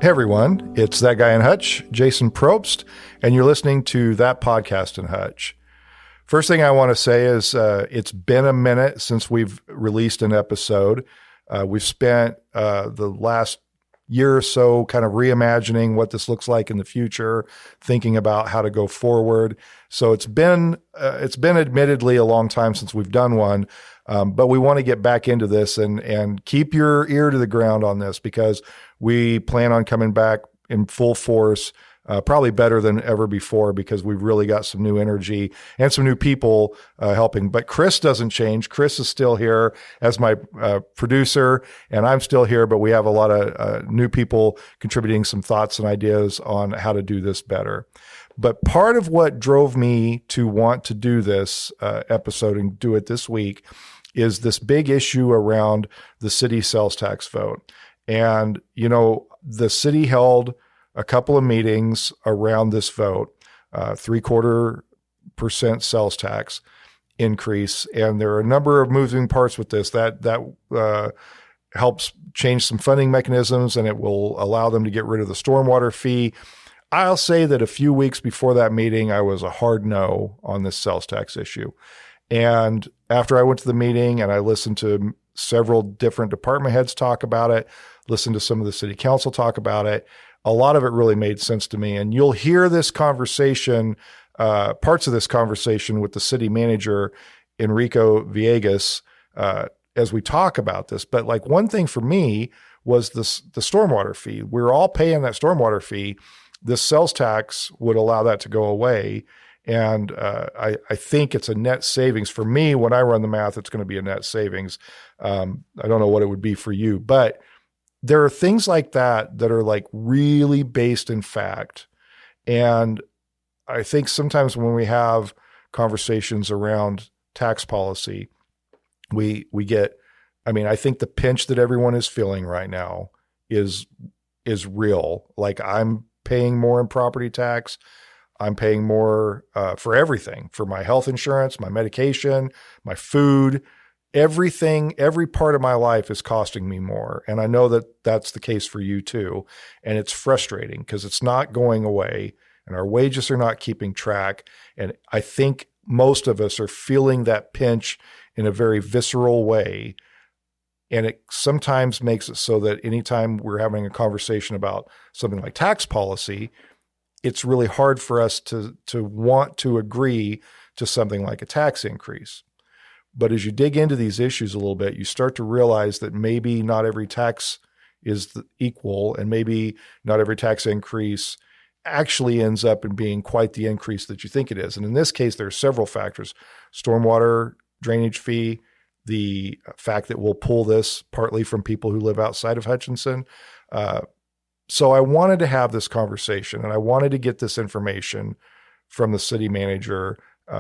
Hey everyone, it's that guy in Hutch, Jason Probst, and you're listening to That Podcast in Hutch. First thing I want to say is it's been a minute since we've released an episode. We've spent the last year or so kind of reimagining what this looks like in the future, thinking about how to go forward. So it's been admittedly a long time since we've done one, but we want to get back into this and keep your ear to the ground on this because we plan on coming back in full force, probably better than ever before because we've really got some new energy and some new people helping. But Chris doesn't change. Chris is still here as my producer, and I'm still here, but we have a lot of new people contributing some thoughts and ideas on how to do this better. But part of what drove me to want to do this episode and do it this week is this big issue around the city sales tax vote. And, you know, the city held a couple of meetings around this vote, 0.75% sales tax increase. And there are a number of moving parts with this that helps change some funding mechanisms, and it will allow them to get rid of the stormwater fee. I'll say that a few weeks before that meeting, I was a hard no on this sales tax issue. And after I went to the meeting and I listened to several different department heads talk about it, listened to some of the city council talk about it, a lot of it really made sense to me. And you'll hear this conversation, parts of this conversation with the city manager, Enrico Villegas, as we talk about this. But like one thing for me was the stormwater fee. We're all paying that stormwater fee. This sales tax would allow that to go away. And I think it's a net savings. For me, when I run the math, it's going to be a net savings. I don't know what it would be for you, but there are things like that are like really based in fact. And I think sometimes when we have conversations around tax policy, we get, I mean, I think the pinch that everyone is feeling right now is real. Like I'm paying more in property tax. I'm paying more for everything, for my health insurance, my medication, my food, everything, every part of my life is costing me more. And I know that that's the case for you too. And it's frustrating because it's not going away and our wages are not keeping track. And I think most of us are feeling that pinch in a very visceral way. And it sometimes makes it so that anytime we're having a conversation about something like tax policy, it's really hard for us to want to agree to something like a tax increase. But as you dig into these issues a little bit, you start to realize that maybe not every tax is equal, and maybe not every tax increase actually ends up in being quite the increase that you think it is. And in this case, there are several factors: stormwater drainage fee, the fact that we'll pull this partly from people who live outside of Hutchinson. So I wanted to have this conversation, and I wanted to get this information from the city manager,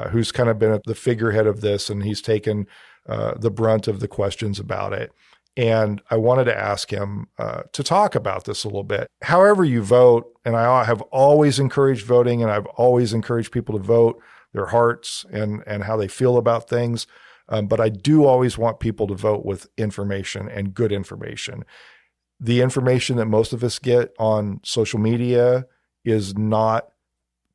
who's kind of been at the figurehead of this, and he's taken the brunt of the questions about it. And I wanted to ask him to talk about this a little bit. However you vote, and I have always encouraged voting, and I've always encouraged people to vote their hearts and how they feel about things. But I do always want people to vote with information and good information. The information that most of us get on social media is not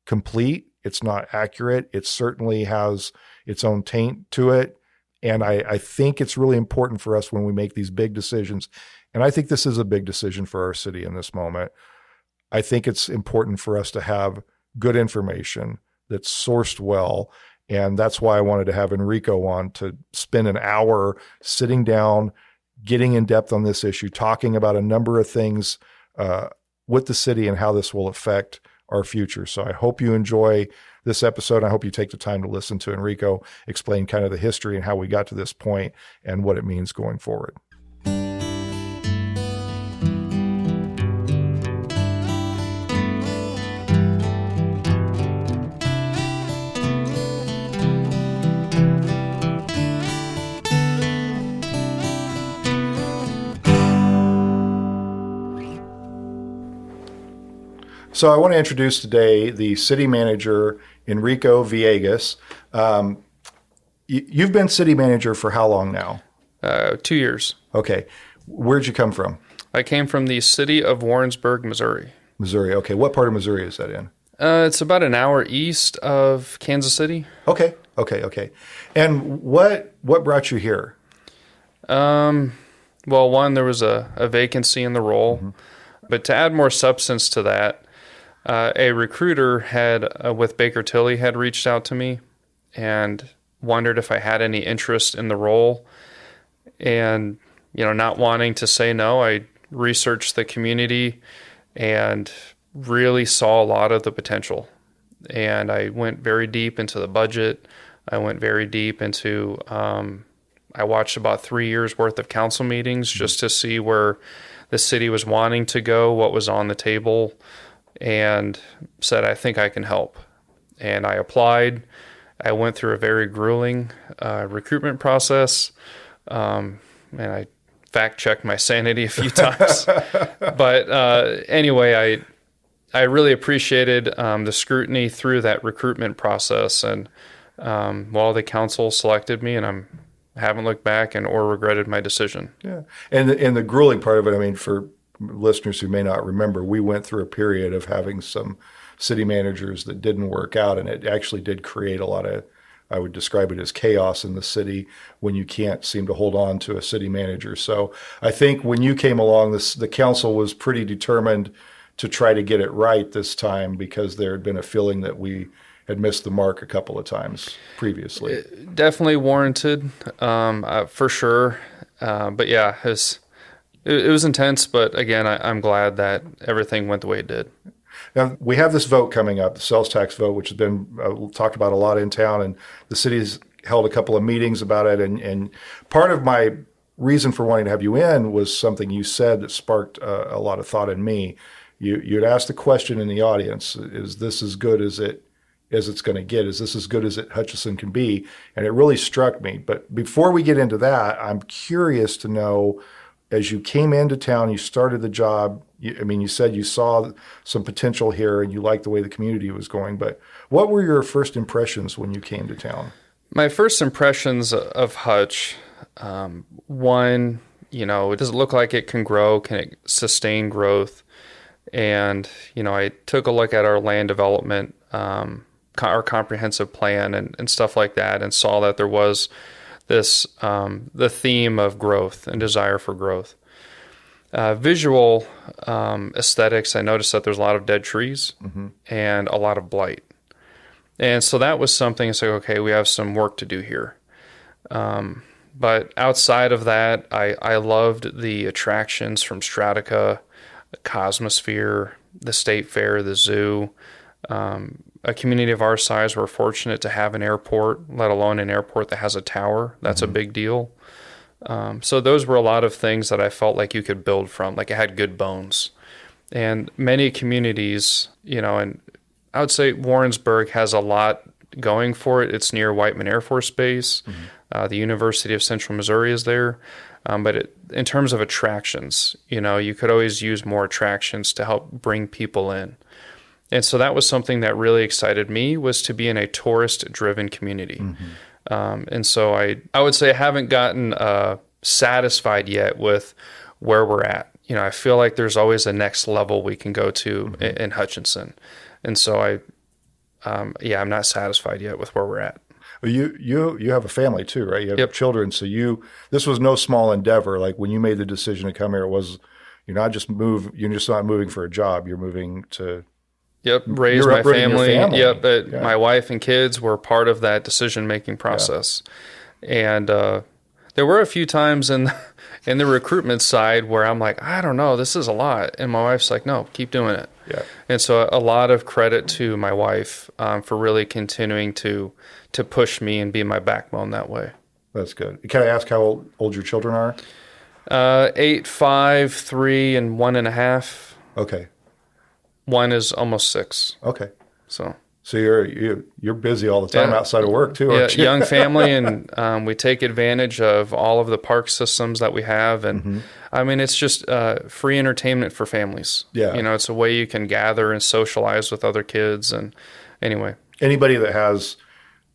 complete. It's not accurate. It certainly has its own taint to it. And I think it's really important for us when we make these big decisions. And I think this is a big decision for our city in this moment. I think it's important for us to have good information that's sourced well. And that's why I wanted to have Enrico on to spend an hour sitting down, getting in depth on this issue, talking about a number of things with the city and how this will affect our future. So I hope you enjoy this episode. I hope you take the time to listen to Enrico explain kind of the history and how we got to this point and what it means going forward. So I want to introduce today the city manager, Enrico Villegas. You've been city manager for how long now? 2 years. Okay. Where'd you come from? I came from the city of Warrensburg, Missouri. Missouri. Okay. What part of Missouri is that in? It's about an hour east of Kansas City. Okay. Okay. And what brought you here? Well, one, there was a vacancy in the role, but to add more substance to that, a recruiter had with Baker Tilly had reached out to me and wondered if I had any interest in the role. And, not wanting to say no, I researched the community and really saw a lot of the potential. And I went very deep into the budget. I went very deep into, I watched about 3 years worth of council meetings just to see where the city was wanting to go, what was on the table, and said, I think I can help. And I applied. I went through a very grueling recruitment process, and I fact-checked my sanity a few times. But anyway, I really appreciated the scrutiny through that recruitment process, and the council selected me, and I haven't looked back or regretted my decision. Yeah, and the grueling part of it, I mean, for listeners who may not remember, we went through a period of having some city managers that didn't work out, and it actually did create a lot of, I would describe it as chaos in the city when you can't seem to hold on to a city manager. So I think when you came along, the council was pretty determined to try to get it right this time because there had been a feeling that we had missed the mark a couple of times previously. Definitely warranted, for sure. But yeah, it was intense, but again, I'm glad that everything went the way it did. Now, we have this vote coming up, the sales tax vote, which has been talked about a lot in town, and the city's held a couple of meetings about it. And part of my reason for wanting to have you in was something you said that sparked a lot of thought in me. You had asked the question in the audience, is this as good as it's going to get? Is this as good as Hutchinson can be? And it really struck me. But before we get into that, I'm curious to know, as you came into town, you started the job, you said you saw some potential here and you liked the way the community was going, but what were your first impressions when you came to town? My first impressions of Hutch, one, does it look like it can grow? Can it sustain growth? And, I took a look at our land development, our comprehensive plan and stuff like that, and saw that there was this, the theme of growth and desire for growth. Visual aesthetics, I noticed that there's a lot of dead trees and a lot of blight. And so that was something, it's like, okay, we have some work to do here. But outside of that, I loved the attractions from Stratica, Cosmosphere, the State Fair, the zoo. A community of our size, we're fortunate to have an airport, let alone an airport that has a tower. That's a big deal. So those were a lot of things that I felt like you could build from, like it had good bones. And many communities, and I would say Warrensburg has a lot going for it. It's near Whiteman Air Force Base. The University of Central Missouri is there. But in terms of attractions, you could always use more attractions to help bring people in. And so that was something that really excited me, was to be in a tourist-driven community. And so I would say I haven't gotten satisfied yet with where we're at. I feel like there's always a next level we can go to in Hutchinson. And so I'm not satisfied yet with where we're at. Well, you have a family too, right? You have Yep. children. So this was no small endeavor. Like when you made the decision to come here, you're just not moving for a job. You're moving to raise you're my uprooting your family. family. Yeah. My wife and kids were part of that decision-making process. And there were a few times in the recruitment side where I'm like, I don't know, this is a lot. And my wife's like, no, keep doing it. Yeah. And so a lot of credit to my wife for really continuing to push me and be my backbone that way. That's good. Can I ask how old your children are? 8, 5, 3, and 1.5. Okay. One is almost 6. Okay. So you're busy all the time outside of work too, aren't you? Young family, and we take advantage of all of the park systems that we have, and it's just free entertainment for families. Yeah. It's a way you can gather and socialize with other kids, and anyway. Anybody that has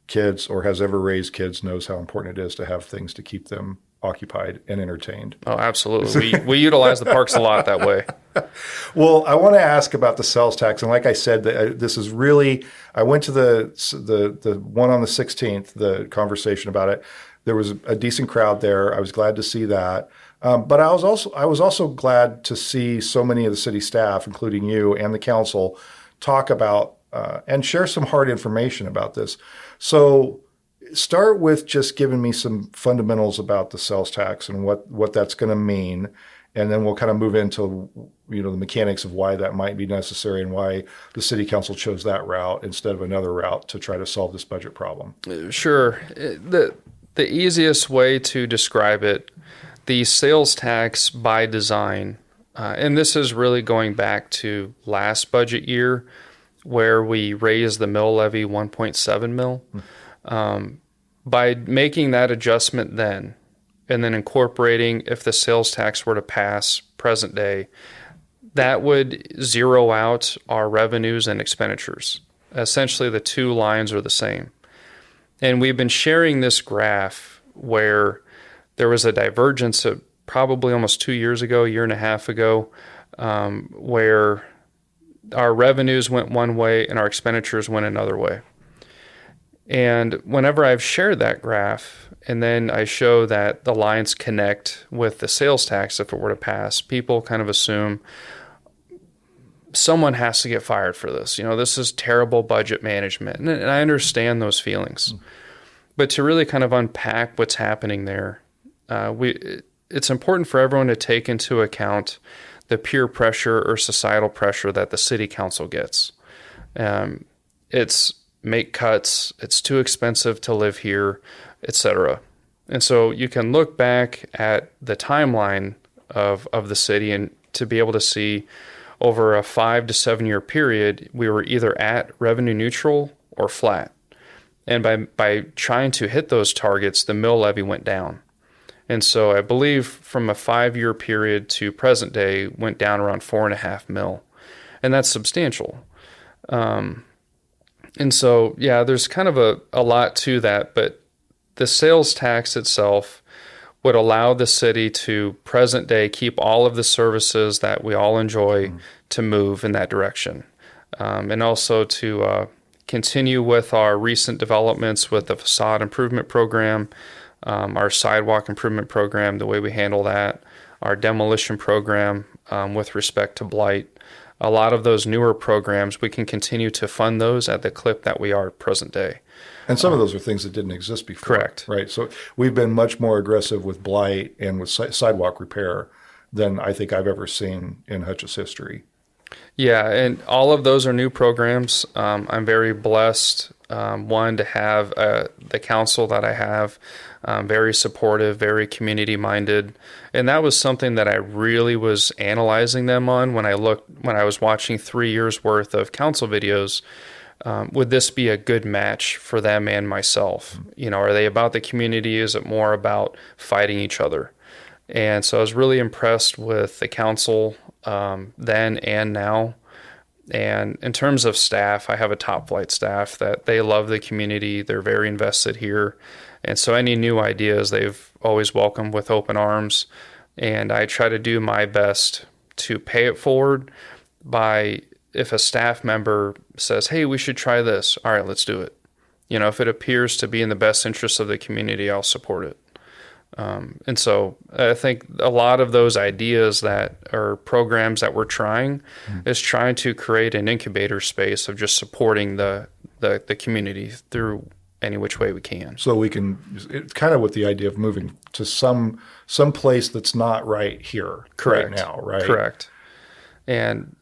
kids or has ever raised kids knows how important it is to have things to keep them occupied and entertained. Oh, absolutely. We utilize the parks a lot that way. Well, I want to ask about the sales tax, and like I said, this is really. I went to the one on the 16th, the conversation about it. There was a decent crowd there. I was glad to see that, but I was also glad to see so many of the city staff, including you and the council, talk about and share some hard information about this. So, start with just giving me some fundamentals about the sales tax and what that's going to mean. And then we'll kind of move into, the mechanics of why that might be necessary and why the city council chose that route instead of another route to try to solve this budget problem. Sure. The easiest way to describe it, the sales tax by design, and this is really going back to last budget year where we raised the mill levy 1.7 mil. By making that adjustment then, and then incorporating if the sales tax were to pass present day, that would zero out our revenues and expenditures. Essentially, the two lines are the same. And we've been sharing this graph where there was a divergence of probably almost 2 years ago, a year and a half ago, where our revenues went one way and our expenditures went another way. And whenever I've shared that graph, and then I show that the lines connect with the sales tax if it were to pass, people kind of assume someone has to get fired for this. This is terrible budget management. And I understand those feelings. But to really kind of unpack what's happening there, it's important for everyone to take into account the peer pressure or societal pressure that the city council gets. It's make cuts, it's too expensive to live here, etc. And so you can look back at the timeline of the city and to be able to see over a 5 to 7 year period, we were either at revenue neutral or flat. And by trying to hit those targets, the mill levy went down. And so I believe from a 5-year period to present day went down around 4.5 mil. And that's substantial. And so, there's kind of a lot to that, but the sales tax itself would allow the city to present day keep all of the services that we all enjoy to move in that direction. And also to continue with our recent developments with the facade improvement program, our sidewalk improvement program, the way we handle that, our demolition program with respect to blight. A lot of those newer programs, we can continue to fund those at the clip that we are present day. And some of those are things that didn't exist before. Correct. Right. So we've been much more aggressive with blight and with sidewalk repair than I think I've ever seen in Hutch's history. Yeah, and all of those are new programs. I'm very blessed, one, to have the council that I have, very supportive, very community-minded. And that was something that I really was analyzing them on when I was watching 3 years worth of council videos. Would this be a good match for them and myself? Are they about the community? Is it more about fighting each other? And so I was really impressed with the council then and now. And in terms of staff, I have a top flight staff that they love the community. They're very invested here. And so any new ideas, they've always welcomed with open arms. And I try to do my best to pay it forward by, if a staff member says, hey, we should try this. All right, let's do it. If it appears to be in the best interest of the community, I'll support it. And so I think a lot of those ideas that are programs that we're trying is trying to create an incubator space of just supporting the community through any which way we can. So we can, it's kind of with the idea of moving to some place that's not right here. Correct. Right now, right? Correct. And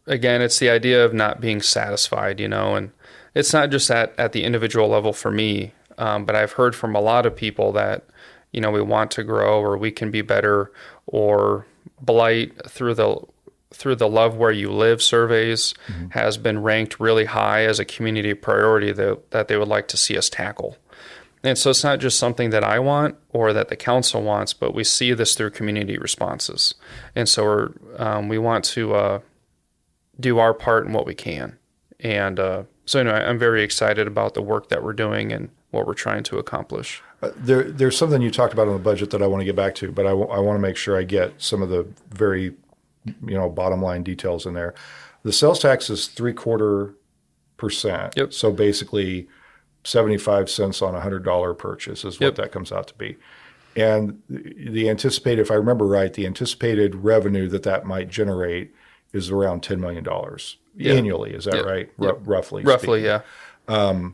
again, it's the idea of not being satisfied, and it's not just at the individual level for me, but I've heard from a lot of people that we want to grow, or we can be better, or blight through the Love Where You Live surveys has been ranked really high as a community priority that they would like to see us tackle. And so it's not just something that I want or that the council wants, but we see this through community responses. And so we want to do our part in what we can. And so anyway, I'm very excited about the work that we're doing and what we're trying to accomplish. There's something you talked about in the budget that I want to get back to, but I want to make sure I get some of the very, bottom line details in there. The sales tax is 0.75%. Yep. So basically 75 cents on $100 purchase is what that comes out to be. And the anticipated, if I remember right, the anticipated revenue that might generate is around $10 million annually. Is that right? Roughly. Roughly, speaking. Yeah.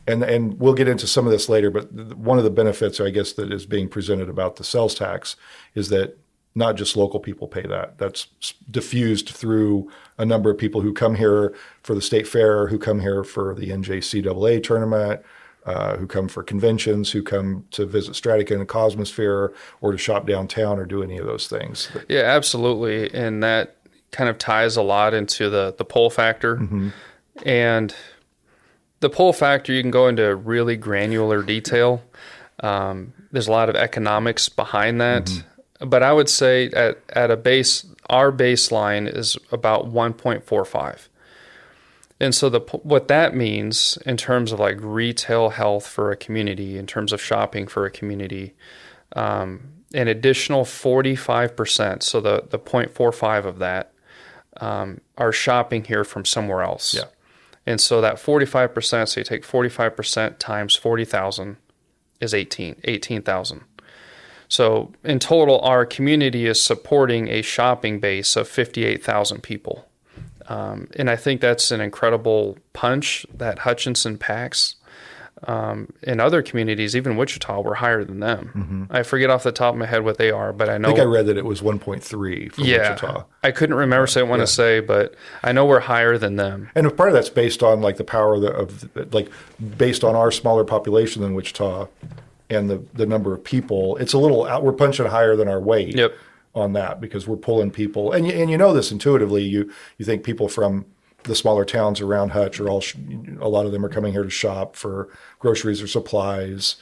And we'll get into some of this later, but one of the benefits, I guess, that is being presented about the sales tax is that not just local people pay that. That's diffused through a number of people who come here for the state fair, who come here for the NJCAA tournament, who come for conventions, who come to visit Stratican and Cosmosphere, or to shop downtown or do any of those things. Yeah, absolutely. And that kind of ties a lot into the pull factor. Mm-hmm. And the pull factor, you can go into really granular detail. There's a lot of economics behind that. Mm-hmm. But I would say at a base, our baseline is about 1.45. And so what that means in terms of like retail health for a community, in terms of shopping for a community, an additional 45%, so the 0.45 of that, are shopping here from somewhere else. Yeah. And so that 45%, so you take 45% times 40,000 is 18,000. So in total, our community is supporting a shopping base of 58,000 people. And I think that's an incredible punch that Hutchinson packs. In other communities, even Wichita, we're higher than them. Mm-hmm. I forget off the top of my head what they are, but I know. I think I read that it was 1.3 for Wichita. I couldn't remember, so I didn't want to say, but I know we're higher than them. And part of that's based on like the power based on our smaller population than Wichita and the number of people. It's a little we're punching higher than our weight. Yep. On that because we're pulling people, and you know this intuitively. You think people from the smaller towns around Hutch are a lot of them are coming here to shop for groceries or supplies,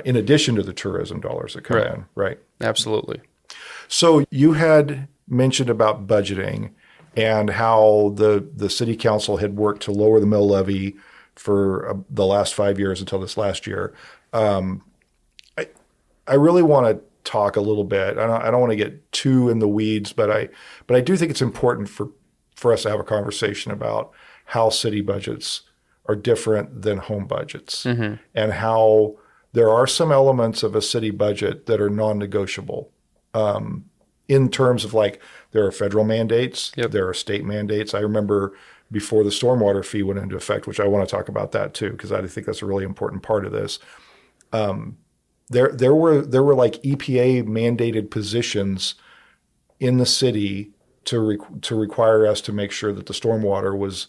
in addition to the tourism dollars that come in. Right. Absolutely. So you had mentioned about budgeting and how the city council had worked to lower the mill levy for the last 5 years until this last year. I really want to talk a little bit. I don't want to get too in the weeds, but I do think it's important for us to have a conversation about how city budgets are different than home budgets, mm-hmm. and how there are some elements of a city budget that are non-negotiable, in terms of like there are federal mandates, there are state mandates. I remember before the stormwater fee went into effect, which I want to talk about that too, because I think that's a really important part of this. There were like EPA mandated positions in the city to require us to make sure that the stormwater was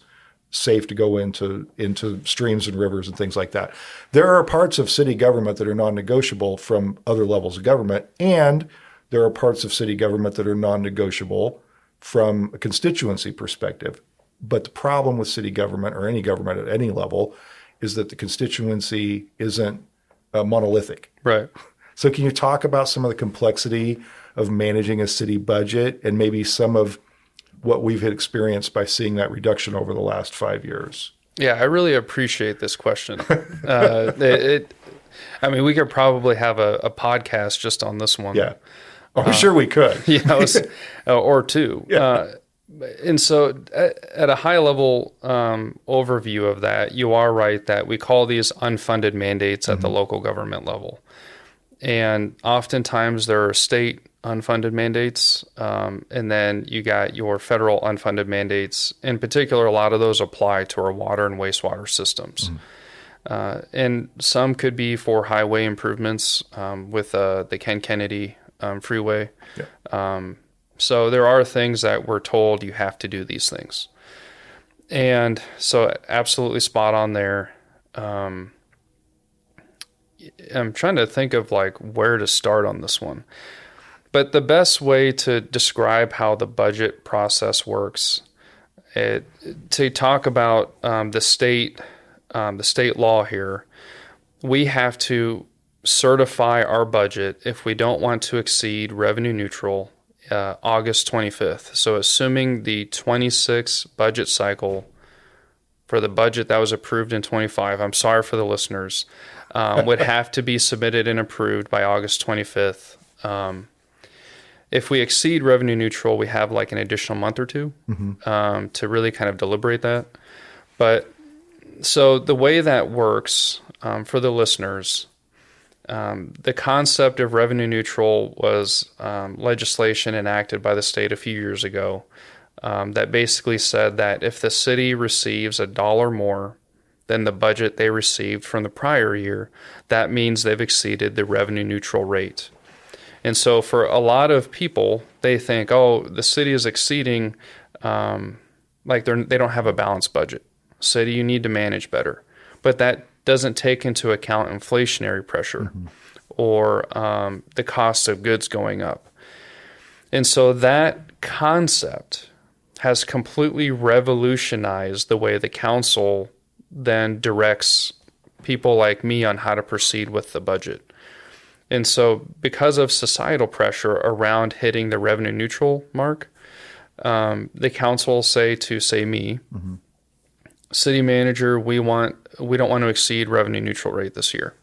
safe to go into streams and rivers and things like that. There are parts of city government that are non-negotiable from other levels of government, and there are parts of city government that are non-negotiable from a constituency perspective. But the problem with city government or any government at any level is that the constituency isn't monolithic. Right. So can you talk about some of the complexity of managing a city budget and maybe some of what we've experienced by seeing that reduction over the last 5 years? Yeah, I really appreciate this question. We could probably have a podcast just on this one. Yeah. I'm sure we could. Or two. Yeah. And so at a high level overview of that, you are right that we call these unfunded mandates at mm-hmm. the local government level. And oftentimes there are state unfunded mandates, and then you got your federal unfunded mandates. In particular, a lot of those apply to our water and wastewater systems. Mm-hmm. And some could be for highway improvements with the Ken Kennedy freeway. Yeah. So there are things that we're told you have to do these things. And so absolutely spot on there. I'm trying to think of like where to start on this one. But the best way to describe how the budget process works, to talk about the state law here, we have to certify our budget if we don't want to exceed revenue neutral August 25th. So assuming the 26 budget cycle for the budget that was approved in 25, I'm sorry for the listeners, would have to be submitted and approved by August 25th. If we exceed revenue neutral, we have like an additional month or two to really kind of deliberate that. But so the way that works for the listeners, the concept of revenue neutral was legislation enacted by the state a few years ago that basically said that if the city receives $1 more than the budget they received from the prior year, that means they've exceeded the revenue neutral rate. And so for a lot of people, they think, oh, the city is exceeding, like they don't have a balanced budget. City, you need to manage better. But that doesn't take into account inflationary pressure or the cost of goods going up. And so that concept has completely revolutionized the way the council then directs people like me on how to proceed with the budget. And so because of societal pressure around hitting the revenue neutral mark, the council will say to me, city manager, we don't want to exceed revenue neutral rate this year.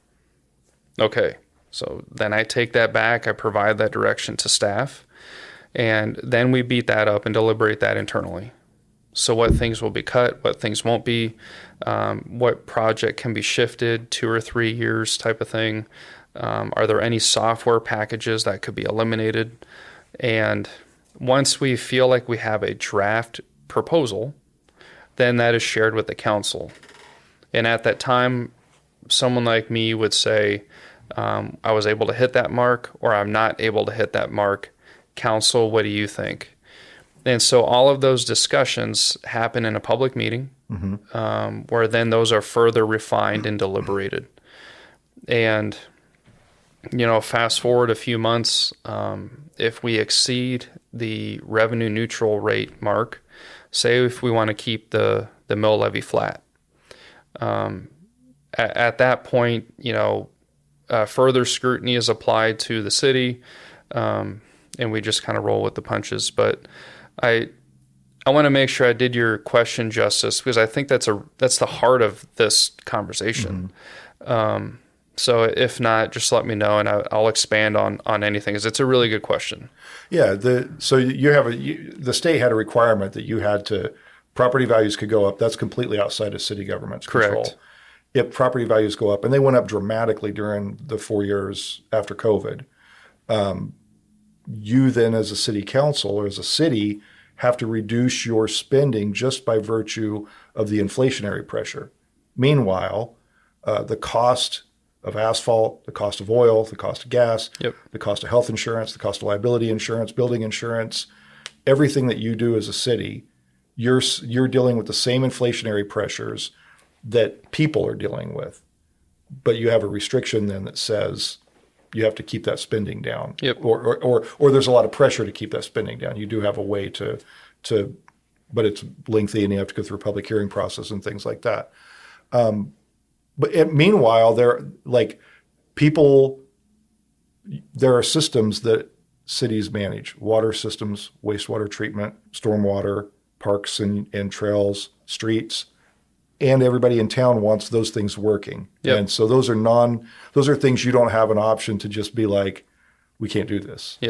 Okay. So then I take that back. I provide that direction to staff, and then we beat that up and deliberate that internally. So what things will be cut, what things won't be, what project can be shifted 2 or 3 years type of thing. Are there any software packages that could be eliminated? And once we feel like we have a draft proposal, then that is shared with the council. And at that time, someone like me would say, I was able to hit that mark, or I'm not able to hit that mark. Council, what do you think? And so all of those discussions happen in a public meeting, where then those are further refined and deliberated. And fast forward a few months, if we exceed the revenue neutral rate mark, say if we want to keep the mill levy flat, at that point, further scrutiny is applied to the city, and we just kind of roll with the punches. But I want to make sure I did your question justice, because I think that's the heart of this conversation. So if not, just let me know, and I'll expand on anything, because it's a really good question. Yeah. So you have the state had a requirement that you had to, property values could go up. That's completely outside of city government's control. Correct. If property values go up, and they went up dramatically during the 4 years after COVID, you then as a city council or as a city have to reduce your spending just by virtue of the inflationary pressure. Meanwhile, the cost of asphalt, the cost of oil, the cost of gas, the cost of health insurance, the cost of liability insurance, building insurance, everything that you do as a city, you're dealing with the same inflationary pressures that people are dealing with. But you have a restriction then that says you have to keep that spending down. Or there's a lot of pressure to keep that spending down. You do have a way to but it's lengthy and you have to go through a public hearing process and things like that. But meanwhile, there are systems that cities manage: water systems, wastewater treatment, stormwater, parks and trails, streets, and everybody in town wants those things working. And so those are things you don't have an option to just be like, we can't do this.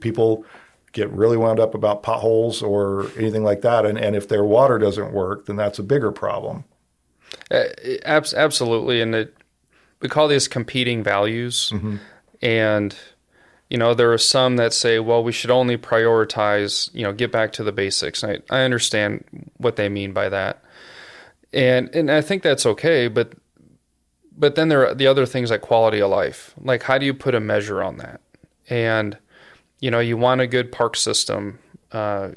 People get really wound up about potholes or anything like that, and if their water doesn't work, then that's a bigger problem. Absolutely. And we call these competing values. And, there are some that say, well, we should only prioritize, get back to the basics. And I understand what they mean by that. And I think that's okay. But then there are the other things like quality of life. Like, how do you put a measure on that? And, you want a good park system.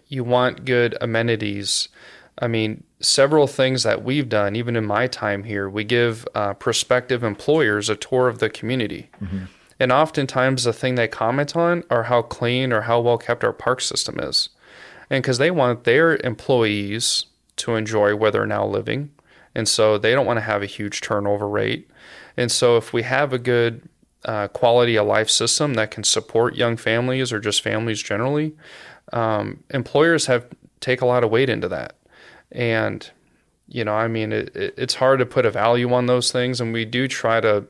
You want good amenities. I mean, several things that we've done, even in my time here, we give prospective employers a tour of the community. And oftentimes the thing they comment on are how clean or how well kept our park system is. And because they want their employees to enjoy where they're now living. And so they don't want to have a huge turnover rate. And so if we have a good quality of life system that can support young families or just families generally, employers take a lot of weight into that. And I mean, it's hard to put a value on those things, and we do try to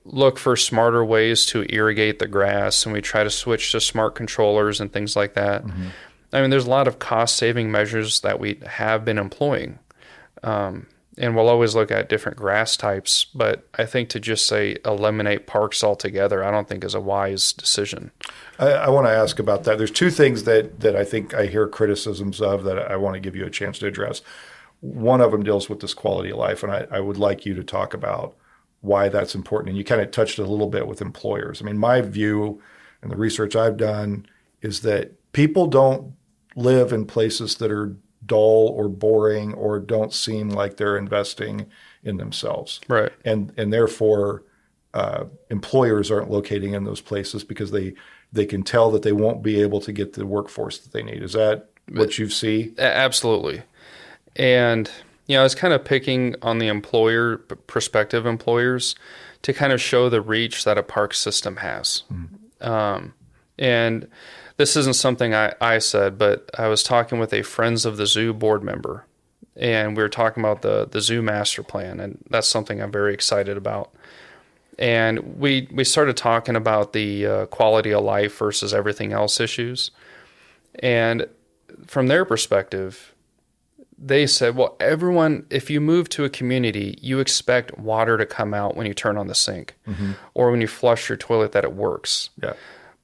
look for smarter ways to irrigate the grass, and we try to switch to smart controllers and things like that. Mm-hmm. I mean, there's a lot of cost-saving measures that we have been employing, and we'll always look at different grass types, but I think to just say eliminate parks altogether, I don't think is a wise decision. I want to ask about that. There's two things that I think I hear criticisms of that I want to give you a chance to address. One of them deals with this quality of life, and I would like you to talk about why that's important. And you kind of touched it a little bit with employers. I mean, my view and the research I've done is that people don't live in places that are dull or boring or don't seem like they're investing in themselves. Right. And therefore, employers aren't locating in those places because they can tell that they won't be able to get the workforce that they need. Is that what you see? Absolutely. And I was kind of picking on the prospective employers to kind of show the reach that a park system has. Mm-hmm. And this isn't something I said, but I was talking with a Friends of the Zoo board member, and we were talking about the zoo master plan, and that's something I'm very excited about. And we started talking about the quality of life versus everything else issues. And from their perspective, they said, well, everyone, if you move to a community, you expect water to come out when you turn on the sink, mm-hmm. or when you flush your toilet, that it works. Yeah.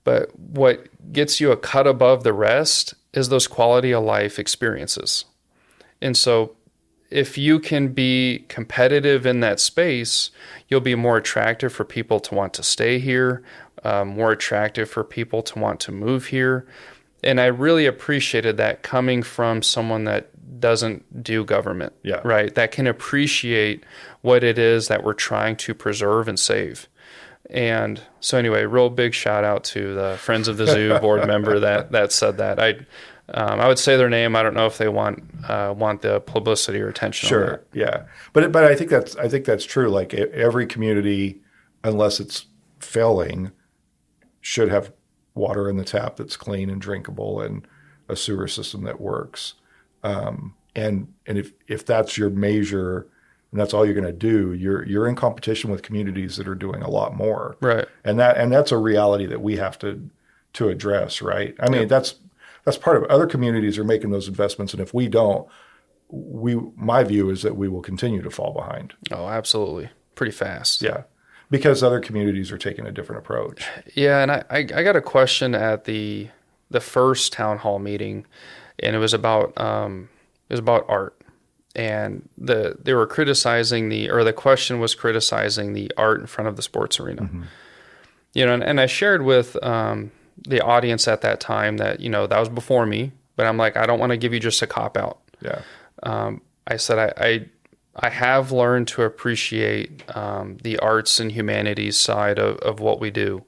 But what gets you a cut above the rest is those quality of life experiences. And so if you can be competitive in that space, you'll be more attractive for people to want to stay here, more attractive for people to want to move here. And I really appreciated that coming from someone that doesn't do government, right? That can appreciate what it is that we're trying to preserve and save. And so anyway, real big shout out to the Friends of the Zoo board member that said that. I would say their name. I don't know if they want the publicity or attention. Sure, on that. Yeah, but I think that's true. Like every community, unless it's failing, should have water in the tap that's clean and drinkable and a sewer system that works. And if that's your measure and that's all you're going to do, you're in competition with communities that are doing a lot more. Right. And that's a reality that we have to address, right? I mean, that's part of it. Other communities are making those investments, and if we don't, my view is that we will continue to fall behind. Oh, absolutely. Pretty fast. Yeah. Because other communities are taking a different approach. Yeah, and I got a question at the first town hall meeting, and it was about art. And they were criticizing the question was criticizing the art in front of the sports arena. Mm-hmm. And I shared with the audience at that time that, that was before me, but I'm like, I don't want to give you just a cop out. Yeah. I said, I have learned to appreciate the arts and humanities side of what we do.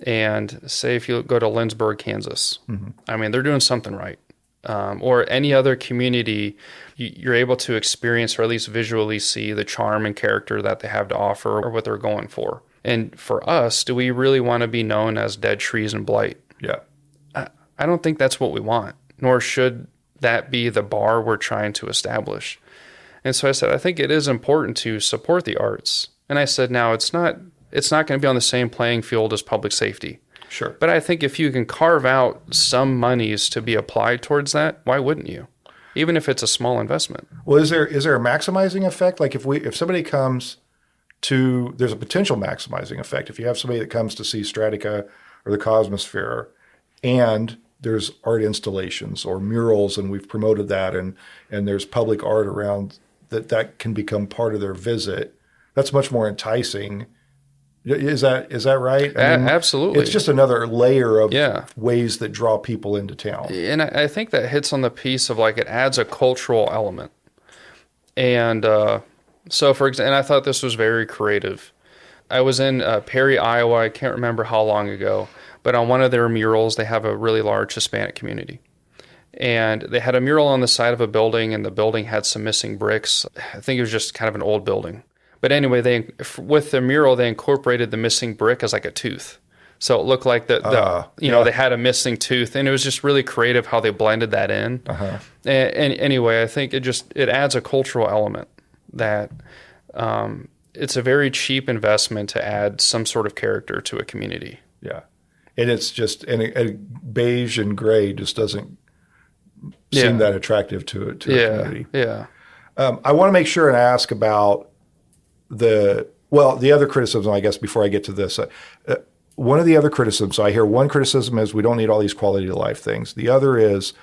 And say if you go to Lindsborg, Kansas, mm-hmm. I mean, they're doing something right. Or any other community, you're able to experience or at least visually see the charm and character that they have to offer or what they're going for. And for us, do we really want to be known as dead trees and blight? Yeah. I don't think that's what we want, nor should that be the bar we're trying to establish. And so I said, I think it is important to support the arts. And I said, now it's not going to be on the same playing field as public safety. Sure. But I think if you can carve out some monies to be applied towards that, why wouldn't you? Even if it's a small investment. Well, is there a maximizing effect? Like if somebody comes to, there's a potential maximizing effect. If you have somebody that comes to see Stradica or the Cosmosphere, and there's art installations or murals, and we've promoted that, and there's public art around that can become part of their visit, that's much more enticing. Is that right? I mean, absolutely. It's just another layer of ways that draw people into town. And I think that hits on the piece of like it adds a cultural element. And so, for example, and I thought this was very creative. I was in Perry, Iowa. I can't remember how long ago, but on one of their murals, they have a really large Hispanic community. And they had a mural on the side of a building, and the building had some missing bricks. I think it was just kind of an old building. But anyway, with the mural, they incorporated the missing brick as like a tooth. So it looked like they had a missing tooth, and it was just really creative how they blended that in. And anyway, I think it adds a cultural element that it's a very cheap investment to add some sort of character to a community. Yeah. And it's just, and beige and gray just doesn't seem that attractive to a community. Yeah. I want to make sure and ask about the other criticism, I guess, before I get to this. One of the other criticisms, so I hear one criticism is we don't need all these quality of life things. The other is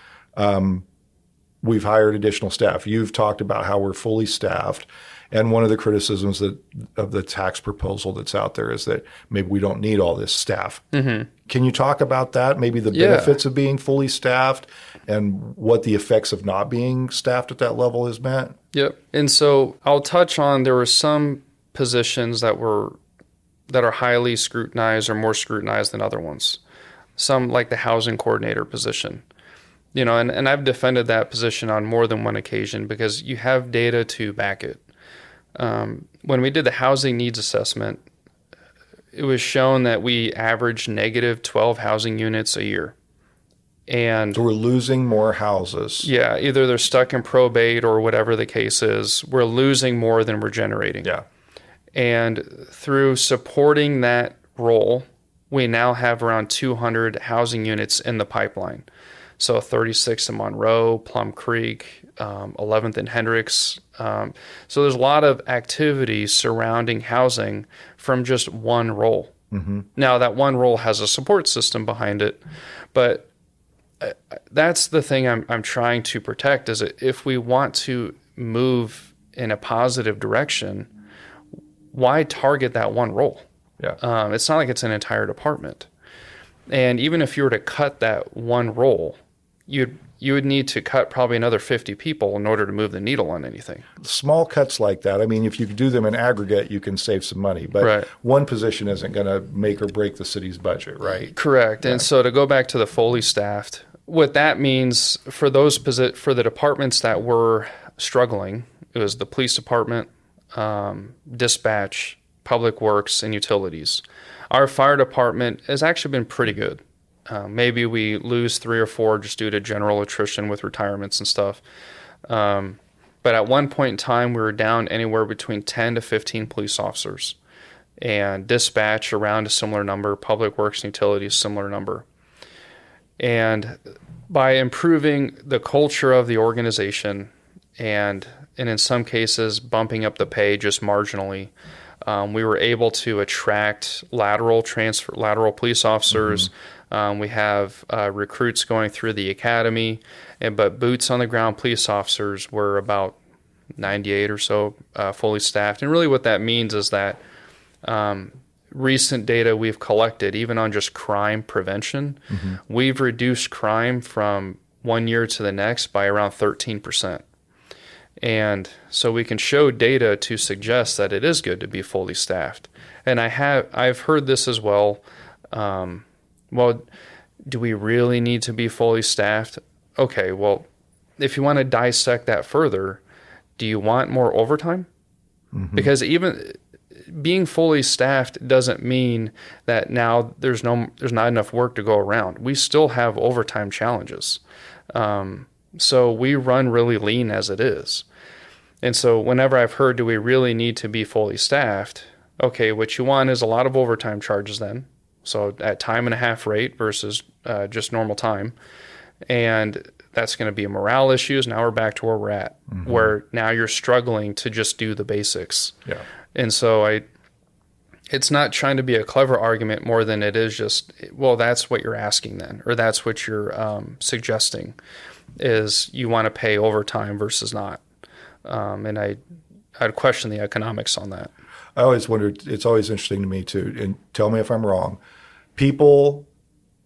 we've hired additional staff. You've talked about how we're fully staffed. And one of the criticisms of the tax proposal that's out there is that maybe we don't need all this staff. Mm-hmm. Can you talk about that? Maybe the benefits of being fully staffed and what the effects of not being staffed at that level has meant? Yep. And so I'll touch on, there were some positions that are highly scrutinized or more scrutinized than other ones. Some, like the housing coordinator position. And I've defended that position on more than one occasion because you have data to back it. When we did the housing needs assessment, it was shown that we averaged negative 12 housing units a year. And so we're losing more houses. Yeah, either they're stuck in probate or whatever the case is. We're losing more than we're generating. Yeah. And through supporting that role, we now have around 200 housing units in the pipeline. So 36 in Monroe, Plum Creek, 11th in Hendricks. So there's a lot of activity surrounding housing from just one role. Mm-hmm. Now, that one role has a support system behind it, but that's the thing I'm trying to protect, is that if we want to move in a positive direction, why target that one role? Yeah. It's not like it's an entire department. And even if you were to cut that one role, you would need to cut probably another 50 people in order to move the needle on anything. Small cuts like that, I mean, if you do them in aggregate, you can save some money. But one position isn't going to make or break the city's budget, right? Correct. Yeah. And so to go back to the fully staffed, what that means for for the departments that were struggling, it was the police department, dispatch, public works, and utilities. Our fire department has actually been pretty good. Maybe we lose 3 or 4 just due to general attrition with retirements and stuff. But at one point in time, we were down anywhere between 10 to 15 police officers. And dispatch around a similar number, public works and utilities, similar number. And by improving the culture of the organization and in some cases bumping up the pay just marginally, we were able to attract lateral police officers. Mm-hmm. We have recruits going through the academy, but boots on the ground police officers were about 98 or so fully staffed. And really what that means is that recent data we've collected, even on just crime prevention, mm-hmm. we've reduced crime from one year to the next by around 13%. And so we can show data to suggest that it is good to be fully staffed. And I've heard this as well. Well, do we really need to be fully staffed? Okay, well, if you want to dissect that further, do you want more overtime? Mm-hmm. Because even being fully staffed doesn't mean that now there's not enough work to go around. We still have overtime challenges. So we run really lean as it is. And so whenever I've heard, do we really need to be fully staffed? Okay, what you want is a lot of overtime charges then. So at time and a half rate versus just normal time. And that's going to be morale issues. Now we're back to where we're at, mm-hmm. where now you're struggling to just do the basics. Yeah. And so it's not trying to be a clever argument more than it is just, well, that's what you're asking then, or that's what you're suggesting, is you want to pay overtime versus not. And I'd question the economics on that. I always wondered, it's always interesting to me too, and tell me if I'm wrong, people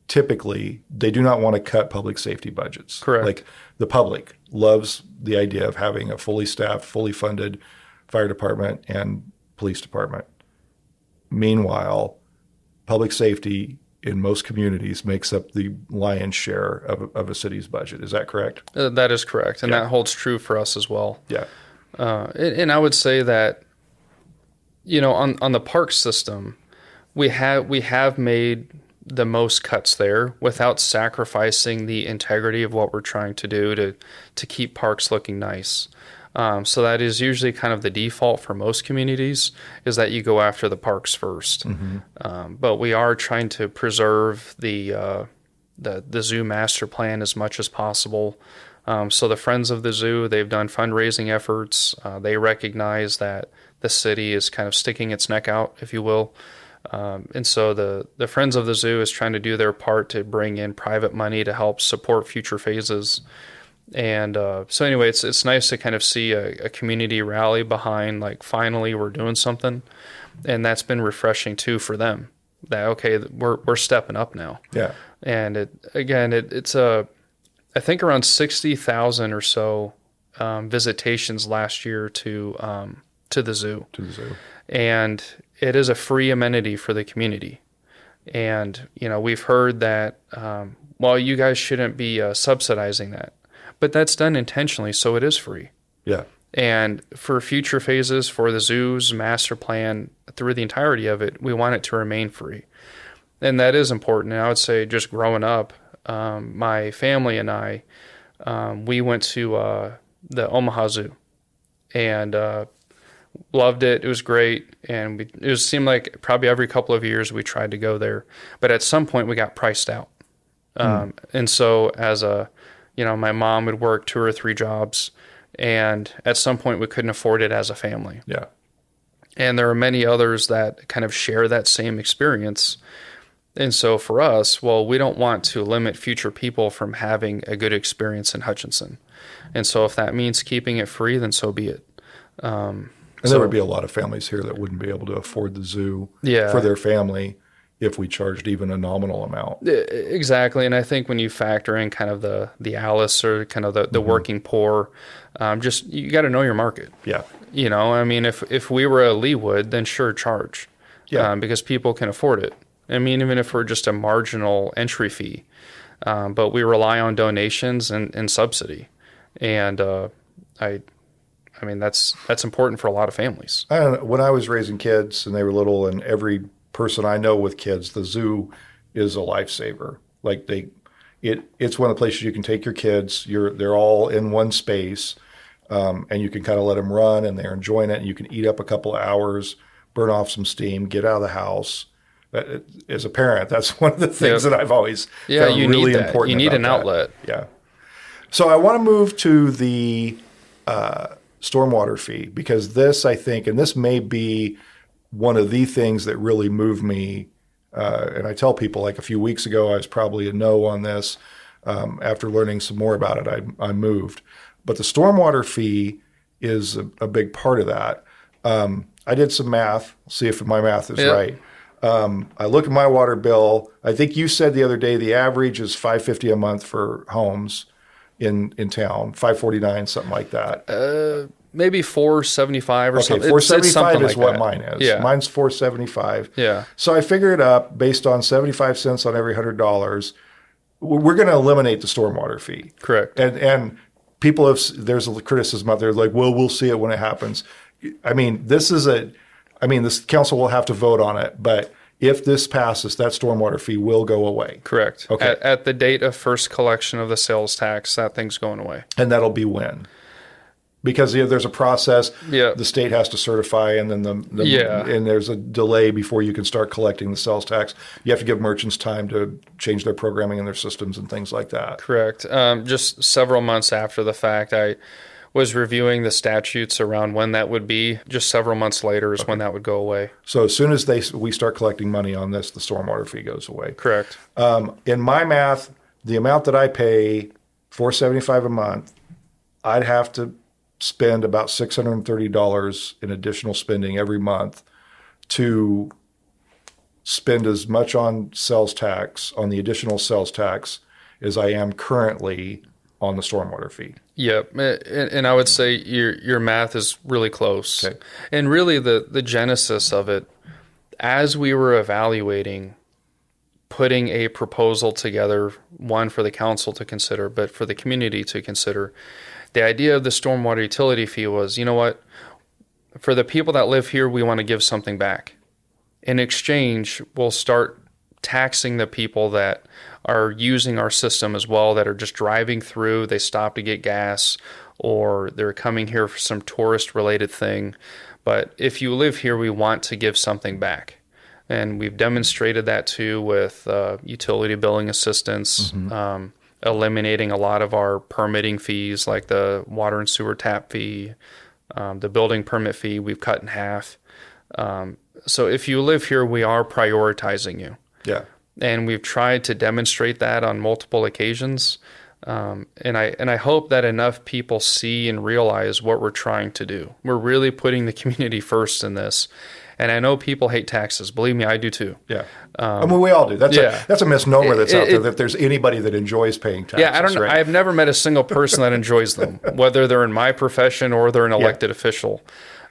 typically, they do not want to cut public safety budgets. Correct. Like the public loves the idea of having a fully staffed, fully funded fire department and police department. Meanwhile, public safety in most communities makes up the lion's share of a city's budget. Is that correct? That is correct. And that holds true for us as well. Yeah. And I would say that, on the park system, we have made the most cuts there without sacrificing the integrity of what we're trying to do to keep parks looking nice. So that is usually kind of the default for most communities, is that you go after the parks first. But we are trying to preserve the zoo master plan as much as possible. So the Friends of the Zoo, they've done fundraising efforts. They recognize that the city is kind of sticking its neck out, if you will. And so the Friends of the Zoo is trying to do their part to bring in private money to help support future phases. And so anyway, it's nice to kind of see a community rally behind, like, finally we're doing something. And that's been refreshing too for them, that, okay, we're stepping up now. Yeah. And it's I think around 60,000 or so visitations last year to the zoo. To the zoo. And it is a free amenity for the community. And, we've heard that, well, you guys shouldn't be subsidizing that. But that's done intentionally, so it is free. Yeah. And for future phases, for the zoo's master plan, through the entirety of it, we want it to remain free. And that is important. And I would say, just growing up, my family and I, we went to the Omaha Zoo and loved it. It was great. And it seemed like probably every couple of years we tried to go there. But at some point we got priced out. And so as my mom would work 2 or 3 jobs, and at some point we couldn't afford it as a family. Yeah. And there are many others that kind of share that same experience. And so for us, well, we don't want to limit future people from having a good experience in Hutchinson. And so if that means keeping it free, then so be it. And there would be a lot of families here that wouldn't be able to afford the zoo for their family if we charged even a nominal amount. Exactly. And I think when you factor in kind of the Alice or kind of the working poor, you got to know your market. Yeah. I mean, if we were a Leawood, then sure, charge. Yeah. Because people can afford it. I mean, even if we're just a marginal entry fee, but we rely on donations and subsidy. And I mean, that's important for a lot of families. When I was raising kids and they were little, and every person I know with kids, the zoo is a lifesaver. Like it's one of the places you can take your kids. They're all in one space, and you can kind of let them run, and they're enjoying it. And you can eat up a couple of hours, burn off some steam, get out of the house. As a parent, that's one of the things that I've always found really important. You need an outlet. Yeah. So I want to move to the stormwater fee, because this, I think, and this may be one of the things that really moved me. And I tell people, like, a few weeks ago, I was probably a no on this. After learning some more about it, I moved. But the stormwater fee is a big part of that. I did some math, see if my math is right. I look at my water bill. I think you said the other day the average is $550 a month for homes in town, $549, something like that. Maybe $475 or something. $475 is like what that. Mine is. Yeah. Mine's $475. Yeah. So I figure it up based on 75 cents on every $100. We're going to eliminate the stormwater fee. Correct. And people there's a criticism out there like, well, we'll see it when it happens. I mean, this council will have to vote on it, but if this passes, that stormwater fee will go away. Correct. Okay. At the date of first collection of the sales tax, that thing's going away. And that'll be when? Because there's a process. Yeah. The state has to certify, and then and there's a delay before you can start collecting the sales tax. You have to give merchants time to change their programming and their systems and things like that. Correct. Just several months after the fact, I was reviewing the statutes around when that would be. Just several months later is when that would go away. So as soon as we start collecting money on this, the stormwater fee goes away. Correct. In my math, the amount that I pay, $475 a month, I'd have to spend about $630 in additional spending every month to spend as much on sales tax, on the additional sales tax, as I am currently on the stormwater fee. Yep. And I would say your math is really close. Okay. And really the genesis of it, as we were evaluating putting a proposal together, one for the council to consider, but for the community to consider, the idea of the stormwater utility fee was, you know what, for the people that live here, we want to give something back. In exchange, we'll start taxing the people that are using our system as well, that are just driving through, they stop to get gas, or they're coming here for some tourist related thing. But if you live here, we want to give something back. And we've demonstrated that too with utility billing assistance, eliminating a lot of our permitting fees, like the water and sewer tap fee, the building permit fee, we've cut in half. So if you live here, we are prioritizing you. Yeah. And we've tried to demonstrate that on multiple occasions. And I hope that enough people see and realize what we're trying to do. We're really putting the community first in this. And I know people hate taxes. Believe me, I do too. Yeah. I mean, we all do. That's a misnomer that's out there, that there's anybody that enjoys paying taxes. Yeah, I don't know. Right? I've never met a single person that enjoys them, whether they're in my profession or they're an elected official.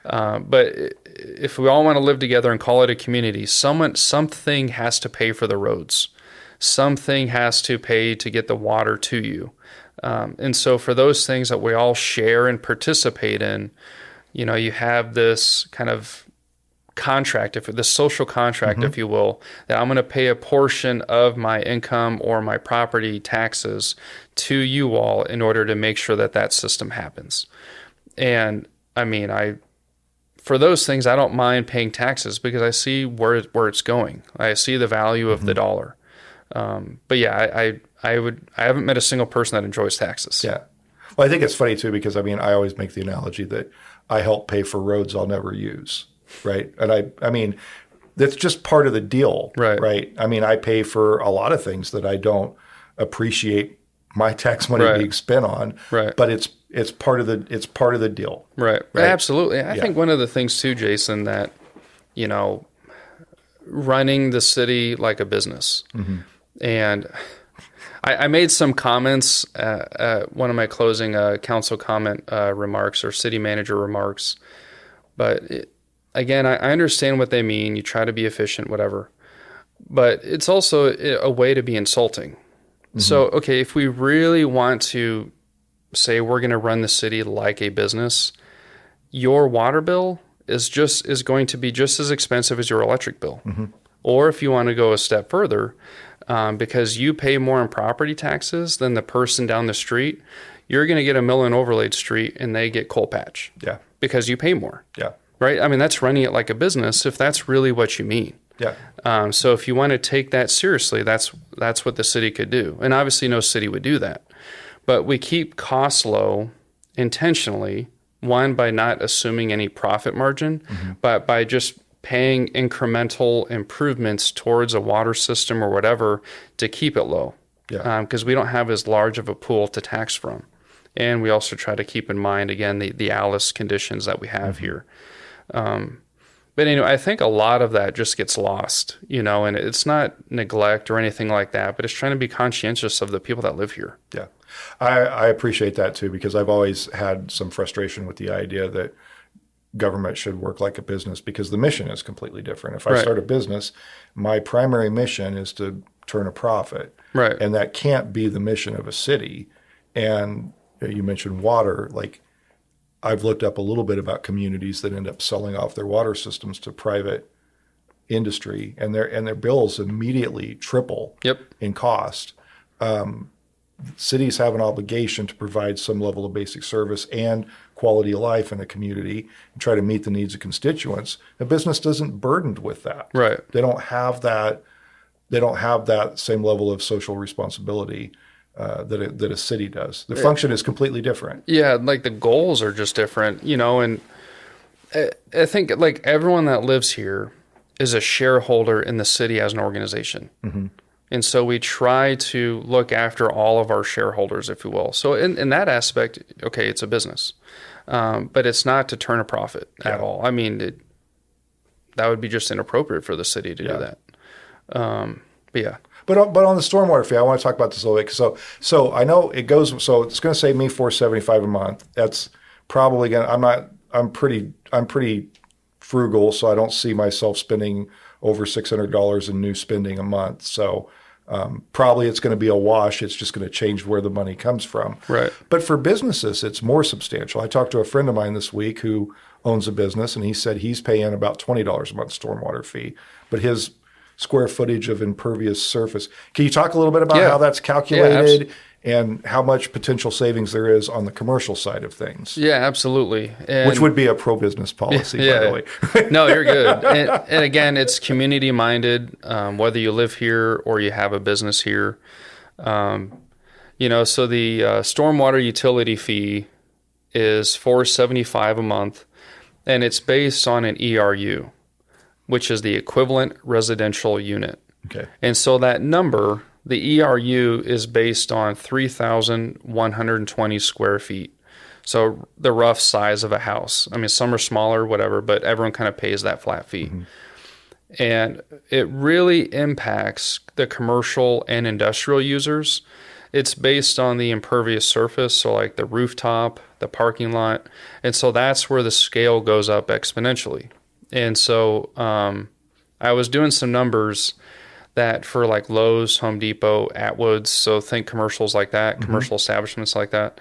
But if we all want to live together and call it a community, something has to pay for the roads. Something has to pay to get the water to you. And so for those things that we all share and participate in, you have this kind of contract, this social contract, if you will, that I'm going to pay a portion of my income or my property taxes to you all in order to make sure that system happens. And I mean, for those things, I don't mind paying taxes because I see where it's going. I see the value of the dollar. But yeah, I haven't met a single person that enjoys taxes. Yeah. Well, I think it's funny too, because I mean, I always make the analogy that I help pay for roads I'll never use. Right. And I mean, that's just part of the deal. Right. I mean, I pay for a lot of things that I don't appreciate my tax money being spent on. Right. But it's part of the deal. Right. Absolutely. I think one of the things too, Jason, that, running the city like a business. And I made some comments at one of my closing council comment remarks or city manager remarks, but again, I understand what they mean. You try to be efficient, whatever. But it's also a way to be insulting. So, okay, if we really want to say we're going to run the city like a business, your water bill is going to be just as expensive as your electric bill. Or if you want to go a step further, because you pay more in property taxes than the person down the street, you're going to get a mill and overlaid street and they get coal patch. Yeah. Because you pay more. Yeah. Right? I mean, that's running it like a business if that's really what you mean. Yeah. So if you want to take that seriously, that's what the city could do. And obviously no city would do that. But we keep costs low intentionally, one, by not assuming any profit margin, but by just paying incremental improvements towards a water system or whatever to keep it low. Yeah. Because we don't have as large of a pool to tax from. And we also try to keep in mind, again, the ALICE conditions that we have here. But anyway, I think a lot of that just gets lost, and it's not neglect or anything like that, but it's trying to be conscientious of the people that live here. Yeah. I appreciate that too, because I've always had some frustration with the idea that government should work like a business, because the mission is completely different. If I start a business, my primary mission is to turn a profit. Right. And that can't be the mission of a city. And you mentioned water, like I've looked up a little bit about communities that end up selling off their water systems to private industry, and their bills immediately triple in cost. Cities have an obligation to provide some level of basic service and quality of life in a community and try to meet the needs of constituents. A business isn't burdened with that. Right. They don't have that. They don't have that same level of social responsibility that a city does. The function is completely different. Yeah, like the goals are just different, and I think like everyone that lives here is a shareholder in the city as an organization. And so we try to look after all of our shareholders, if you will. So in that aspect, okay, it's a business, but it's not to turn a profit at all. I mean, that would be just inappropriate for the city to do that. But yeah. But on the stormwater fee, I want to talk about this a little bit. So I know it goes. So it's going to save me $475 a month. That's probably going to. I'm pretty frugal, so I don't see myself spending over $600 in new spending a month. So Probably it's going to be a wash. It's just going to change where the money comes from. Right. But for businesses, it's more substantial. I talked to a friend of mine this week who owns a business, and he said he's paying about $20 a month stormwater fee, but his square footage of impervious surface. Can you talk a little bit about how that's calculated and how much potential savings there is on the commercial side of things? Yeah, absolutely. Which would be a pro-business policy, by the way. No, you're good. And again, it's community-minded, whether you live here or you have a business here. So the stormwater utility fee is $475 a month, and it's based on an ERU, which is the equivalent residential unit. Okay. And so that number, the ERU, is based on 3,120 square feet. So the rough size of a house. I mean, some are smaller, whatever, but everyone kind of pays that flat fee. Mm-hmm. And it really impacts the commercial and industrial users. It's based on the impervious surface, so like the rooftop, the parking lot. And so that's where the scale goes up exponentially. And so I was doing some numbers that for like Lowe's, Home Depot, Atwoods, so think commercials like that, commercial establishments like that,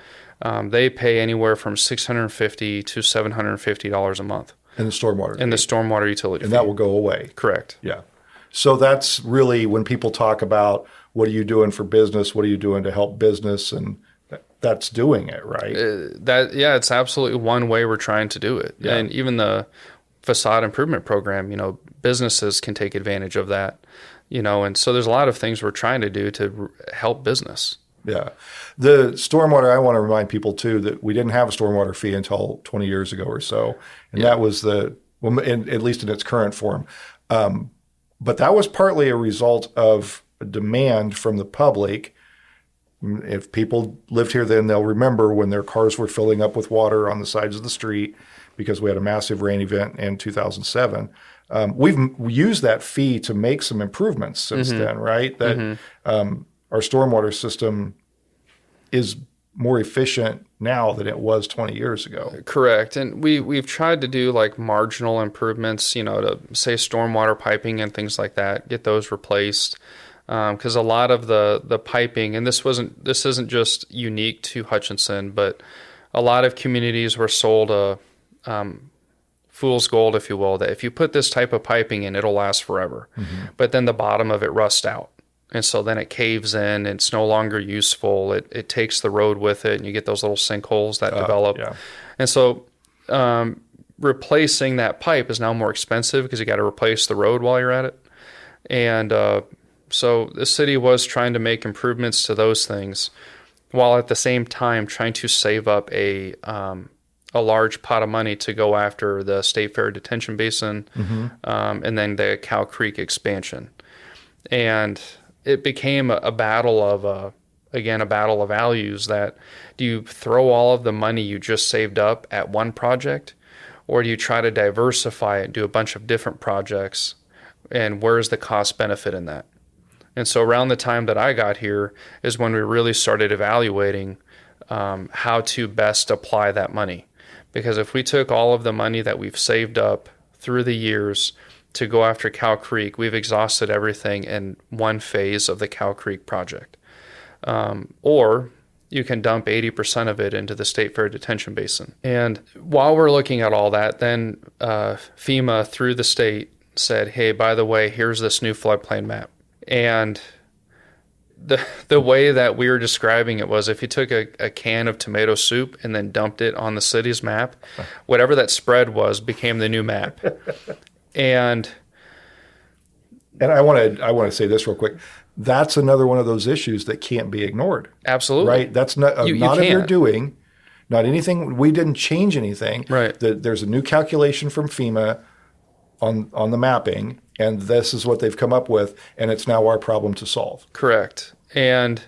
they pay anywhere from $650 to $750 a month. In the stormwater. In the stormwater utility fee. And that will go away. Correct. Yeah. So that's really when people talk about what are you doing for business, what are you doing to help business, and that's doing it, right? It's absolutely one way we're trying to do it. Yeah. And even the facade improvement program, businesses can take advantage of that, and so there's a lot of things we're trying to do to help business. Yeah. The stormwater, I want to remind people too that we didn't have a stormwater fee until 20 years ago or so. And that was at least in its current form. But that was partly a result of a demand from the public. If people lived here then, they'll remember when their cars were filling up with water on the sides of the street because we had a massive rain event in 2007. We've used that fee to make some improvements since then, right? That our stormwater system is more efficient now than it was 20 years ago. Correct. And we've tried to do like marginal improvements, to say stormwater piping and things like that, get those replaced. Because a lot of the piping, and this isn't just unique to Hutchinson, but a lot of communities were sold a fool's gold, if you will, that if you put this type of piping in, it'll last forever. But then the bottom of it rusts out. And so then it caves in, and it's no longer useful. It takes the road with it, and you get those little sinkholes that develop. Yeah. And so replacing that pipe is now more expensive because you got to replace the road while you're at it. And so the city was trying to make improvements to those things while at the same time trying to save up a large pot of money to go after the State Fair detention basin and then the Cow Creek expansion. And it became a battle of values. That do you throw all of the money you just saved up at one project, or do you try to diversify it, do a bunch of different projects, and where's the cost benefit in that? And so around the time that I got here is when we really started evaluating how to best apply that money. Because if we took all of the money that we've saved up through the years to go after Cow Creek, we've exhausted everything in one phase of the Cow Creek project. Or you can dump 80% of it into the State Fair detention basin. And while we're looking at all that, then FEMA through the state said, hey, by the way, here's this new floodplain map. And the way that we were describing it was if you took a can of tomato soup and then dumped it on the city's map, whatever that spread was became the new map. And I want to say this real quick. That's another one of those issues that can't be ignored. Absolutely. Right? That's not of your doing, not anything. We didn't change anything. Right. There's a new calculation from FEMA on the mapping, and this is what they've come up with, and it's now our problem to solve. Correct. And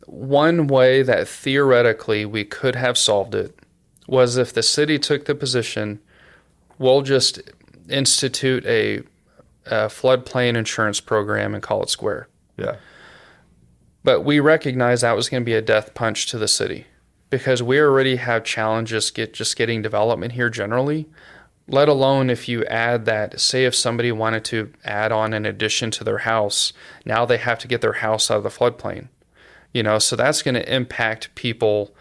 one way that theoretically we could have solved it was if the city took the position, we'll just institute a floodplain insurance program and call it square. Yeah. But we recognize that was going to be a death punch to the city because we already have challenges just getting development here generally. let alone if you add that, say if somebody wanted to add on an addition to their house, now they have to get their house out of the floodplain. So that's going to impact people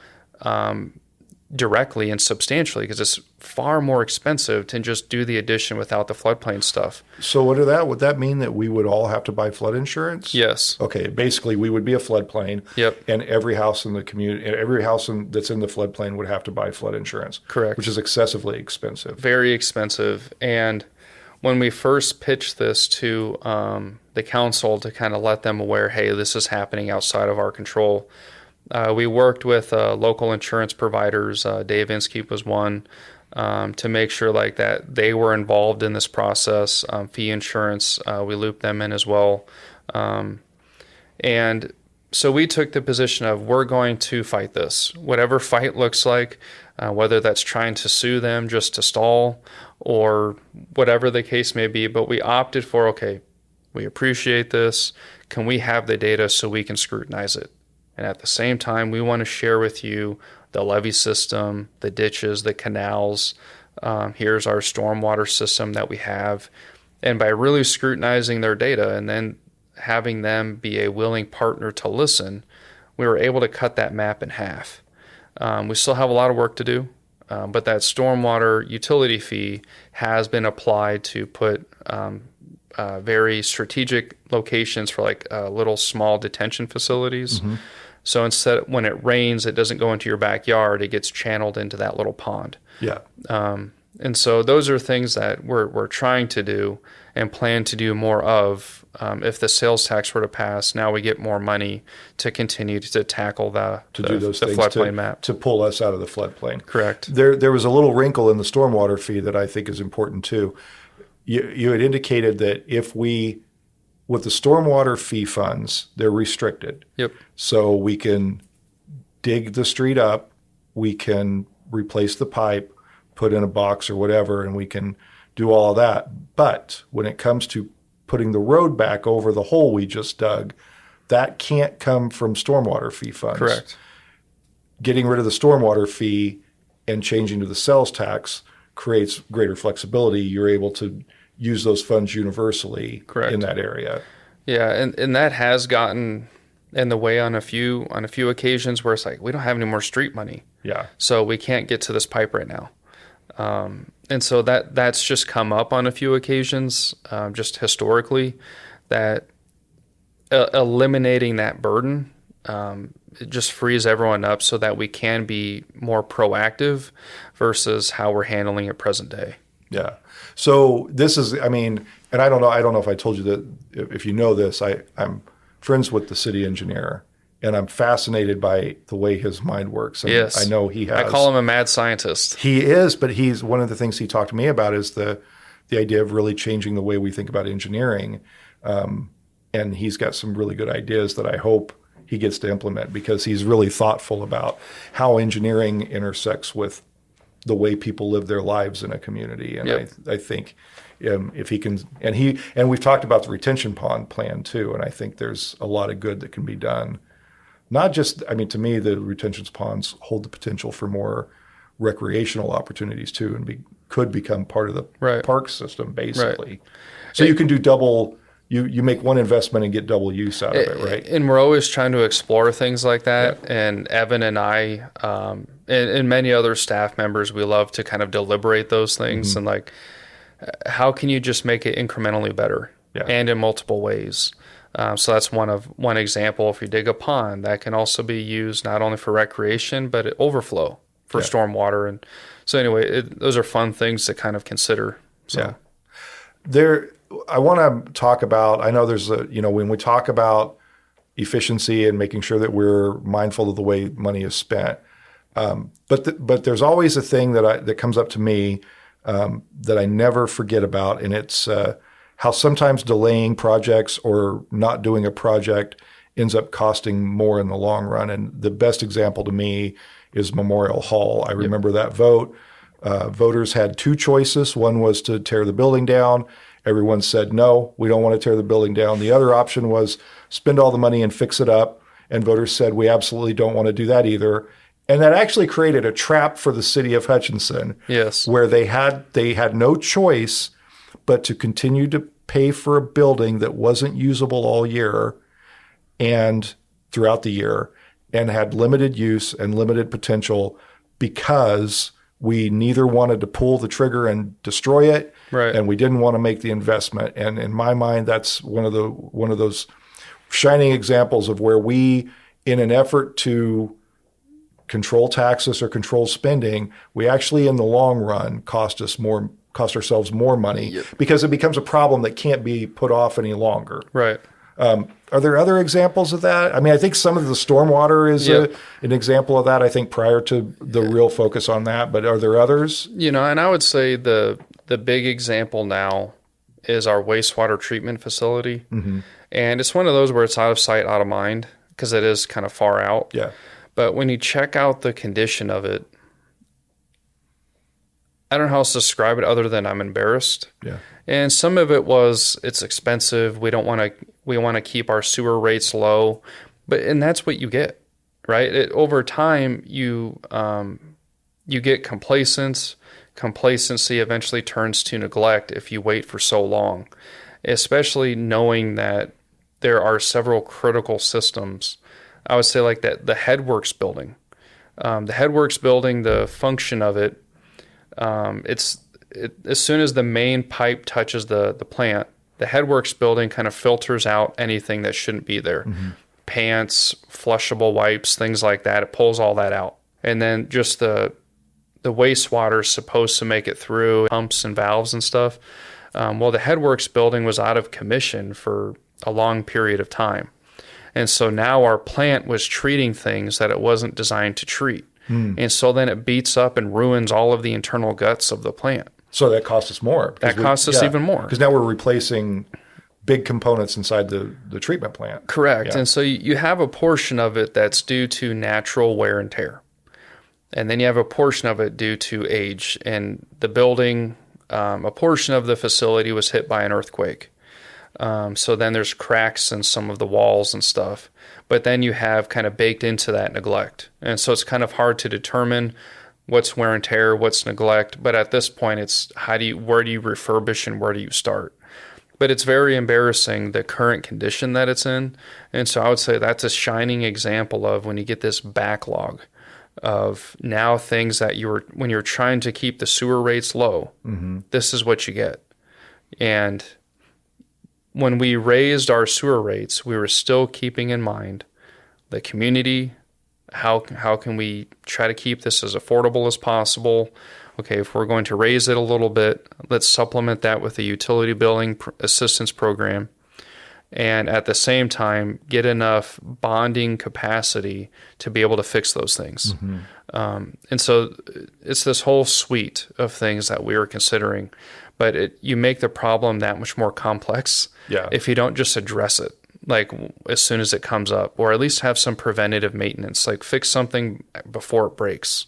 directly and substantially, because it's far more expensive to just do the addition without the floodplain stuff. So would that mean that we would all have to buy flood insurance? Yes. Okay. Basically, we would be a floodplain. Yep. And every house in the community, every house that's in the floodplain would have to buy flood insurance. Correct. Which is excessively expensive. Very expensive. And when we first pitched this to the council to kind of let them aware, hey, this is happening outside of our control, we worked with local insurance providers. Dave Inskeep was one, to make sure like that they were involved in this process. Fee insurance, we looped them in as well. And so we took the position of, we're going to fight this, whatever fight looks like, whether that's trying to sue them just to stall or whatever the case may be. But we opted for, okay, we appreciate this. Can we have the data so we can scrutinize it? And at the same time, we want to share with you the levee system, the ditches, the canals. Here's our stormwater system that we have. And by really scrutinizing their data and then having them be a willing partner to listen, we were able to cut that map in half. We still have a lot of work to do, but that stormwater utility fee has been applied to put very strategic locations for like little small detention facilities. Mm-hmm. So instead, when it rains, it doesn't go into your backyard. It gets channeled into that little pond. Yeah. And so those are things that we're trying to do and plan to do more of. If the sales tax were to pass, now we get more money to continue to tackle the floodplain map. To pull us out of the floodplain. Correct. There was a little wrinkle in the stormwater fee that I think is important too. You had indicated that with the stormwater fee funds, they're restricted. Yep. So we can dig the street up, we can replace the pipe, put in a box or whatever, and we can do all of that. But when it comes to putting the road back over the hole we just dug, that can't come from stormwater fee funds. Correct. Getting rid of the stormwater fee and changing to the sales tax creates greater flexibility. You're able to use those funds universally. Correct. In that area. Yeah, and that has gotten in the way on a few occasions where it's like, we don't have any more street money. Yeah. So we can't get to this pipe right now. And so that's just come up on a few occasions, just historically, that eliminating that burden, it just frees everyone up so that we can be more proactive versus how we're handling it present day. Yeah. So this is, and I don't know if I told you that, if you know this, I'm friends with the city engineer, and I'm fascinated by the way his mind works. And yes. I know he has. I call him a mad scientist. He is, but he's one of the things he talked to me about is the idea of really changing the way we think about engineering. And he's got some really good ideas that I hope he gets to implement, because he's really thoughtful about how engineering intersects with the way people live their lives in a community. And yep. I think if he can, and we've talked about the retention pond plan too, and I think there's a lot of good that can be done. Not just, to me, the retention ponds hold the potential for more recreational opportunities too, and could become part of the right. park system, basically. Right. So you can do double, you make one investment and get double use out of it, right? And we're always trying to explore things like that. Yeah. And Evan and I, and many other staff members, we love to kind of deliberate those things. Mm-hmm. And like, how can you just make it incrementally better? Yeah. And in multiple ways? So that's one example. If you dig a pond, that can also be used not only for recreation, but overflow for stormwater. And so anyway, those are fun things to kind of consider. So. Yeah. I want to talk about, I know there's when we talk about efficiency and making sure that we're mindful of the way money is spent. But there's always a thing that comes up to me that I never forget about, and it's how sometimes delaying projects or not doing a project ends up costing more in the long run. And the best example to me is Memorial Hall. I remember that vote. Voters had two choices. One was to tear the building down. Everyone said, no, we don't want to tear the building down. The other option was spend all the money and fix it up. And voters said, we absolutely don't want to do that either. And that actually created a trap for the city of Hutchinson. Yes. Where they had no choice but to continue to pay for a building that wasn't usable all year and throughout the year and had limited use and limited potential because we neither wanted to pull the trigger and destroy it, right, and we didn't want to make the investment. And in my mind, that's one of those shining examples of where we, in an effort to control taxes or control spending, we actually in the long run cost ourselves more money. Yep. Because it becomes a problem that can't be put off any longer. Right. Are there other examples of that? I mean, I think some of the stormwater is an example of that, I think, prior to the real focus on that. But are there others? And I would say the big example now is our wastewater treatment facility. Mm-hmm. And it's one of those where it's out of sight, out of mind, because it is kind of far out. Yeah. But when you check out the condition of it, I don't know how else to describe it other than I'm embarrassed. Yeah. And some of it was it's expensive. We want to keep our sewer rates low, and that's what you get, right? Over time, you get complacence. Complacency eventually turns to neglect if you wait for so long, especially knowing that there are several critical systems. I would say like that the headworks building, the function of it. As soon as the main pipe touches the plant, the headworks building kind of filters out anything that shouldn't be there. Mm-hmm. Pants, flushable wipes, things like that. It pulls all that out. And then just the wastewater is supposed to make it through pumps and valves and stuff. Well, the headworks building was out of commission for a long period of time. And so now our plant was treating things that it wasn't designed to treat. And so then it beats up and ruins all of the internal guts of the plant. So that costs us more. That costs us even more. Because now we're replacing big components inside the treatment plant. Correct. Yeah. And so you have a portion of it that's due to natural wear and tear. And then you have a portion of it due to age. And the building, a portion of the facility was hit by an earthquake. So then there's cracks in some of the walls and stuff. But then you have kind of baked into that neglect. And so it's kind of hard to determine what's wear and tear, what's neglect. But at this point, it's where do you refurbish and where do you start? But it's very embarrassing, the current condition that it's in. And so I would say that's a shining example of when you get this backlog of now things that when you're trying to keep the sewer rates low, mm-hmm. this is what you get. And when we raised our sewer rates, we were still keeping in mind the community. How can we try to keep this as affordable as possible? Okay, if we're going to raise it a little bit, let's supplement that with a utility billing assistance program. And at the same time, get enough bonding capacity to be able to fix those things. Mm-hmm. And so it's this whole suite of things that we are considering. But you make the problem that much more complex if you don't just address it, like as soon as it comes up, or at least have some preventative maintenance, like fix something before it breaks.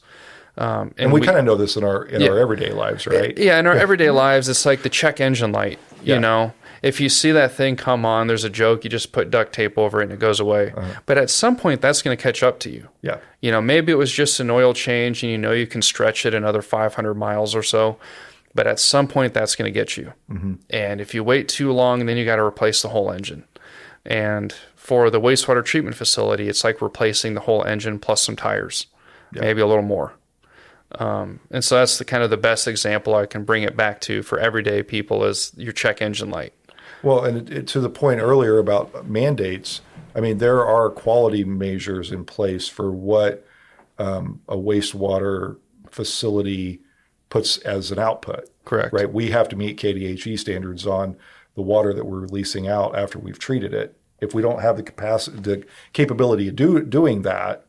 And we kind of know this in our everyday lives, right? Yeah, in our everyday lives, it's like the check engine light, you know? If you see that thing come on, there's a joke, you just put duct tape over it and it goes away. Uh-huh. But at some point, that's going to catch up to you. Yeah. You know, maybe it was just an oil change and you can stretch it another 500 miles or so. But at some point, that's going to get you. Mm-hmm. And if you wait too long, then you got to replace the whole engine. And for the wastewater treatment facility, it's like replacing the whole engine plus some tires, maybe a little more. And so that's the kind of the best example I can bring it back to for everyday people is your check engine light. Well, and to the point earlier about mandates, I mean, there are quality measures in place for what a wastewater facility puts as an output. Correct. Right? We have to meet KDHE standards on the water that we're releasing out after we've treated it. If we don't have the capacity, the capability of doing that,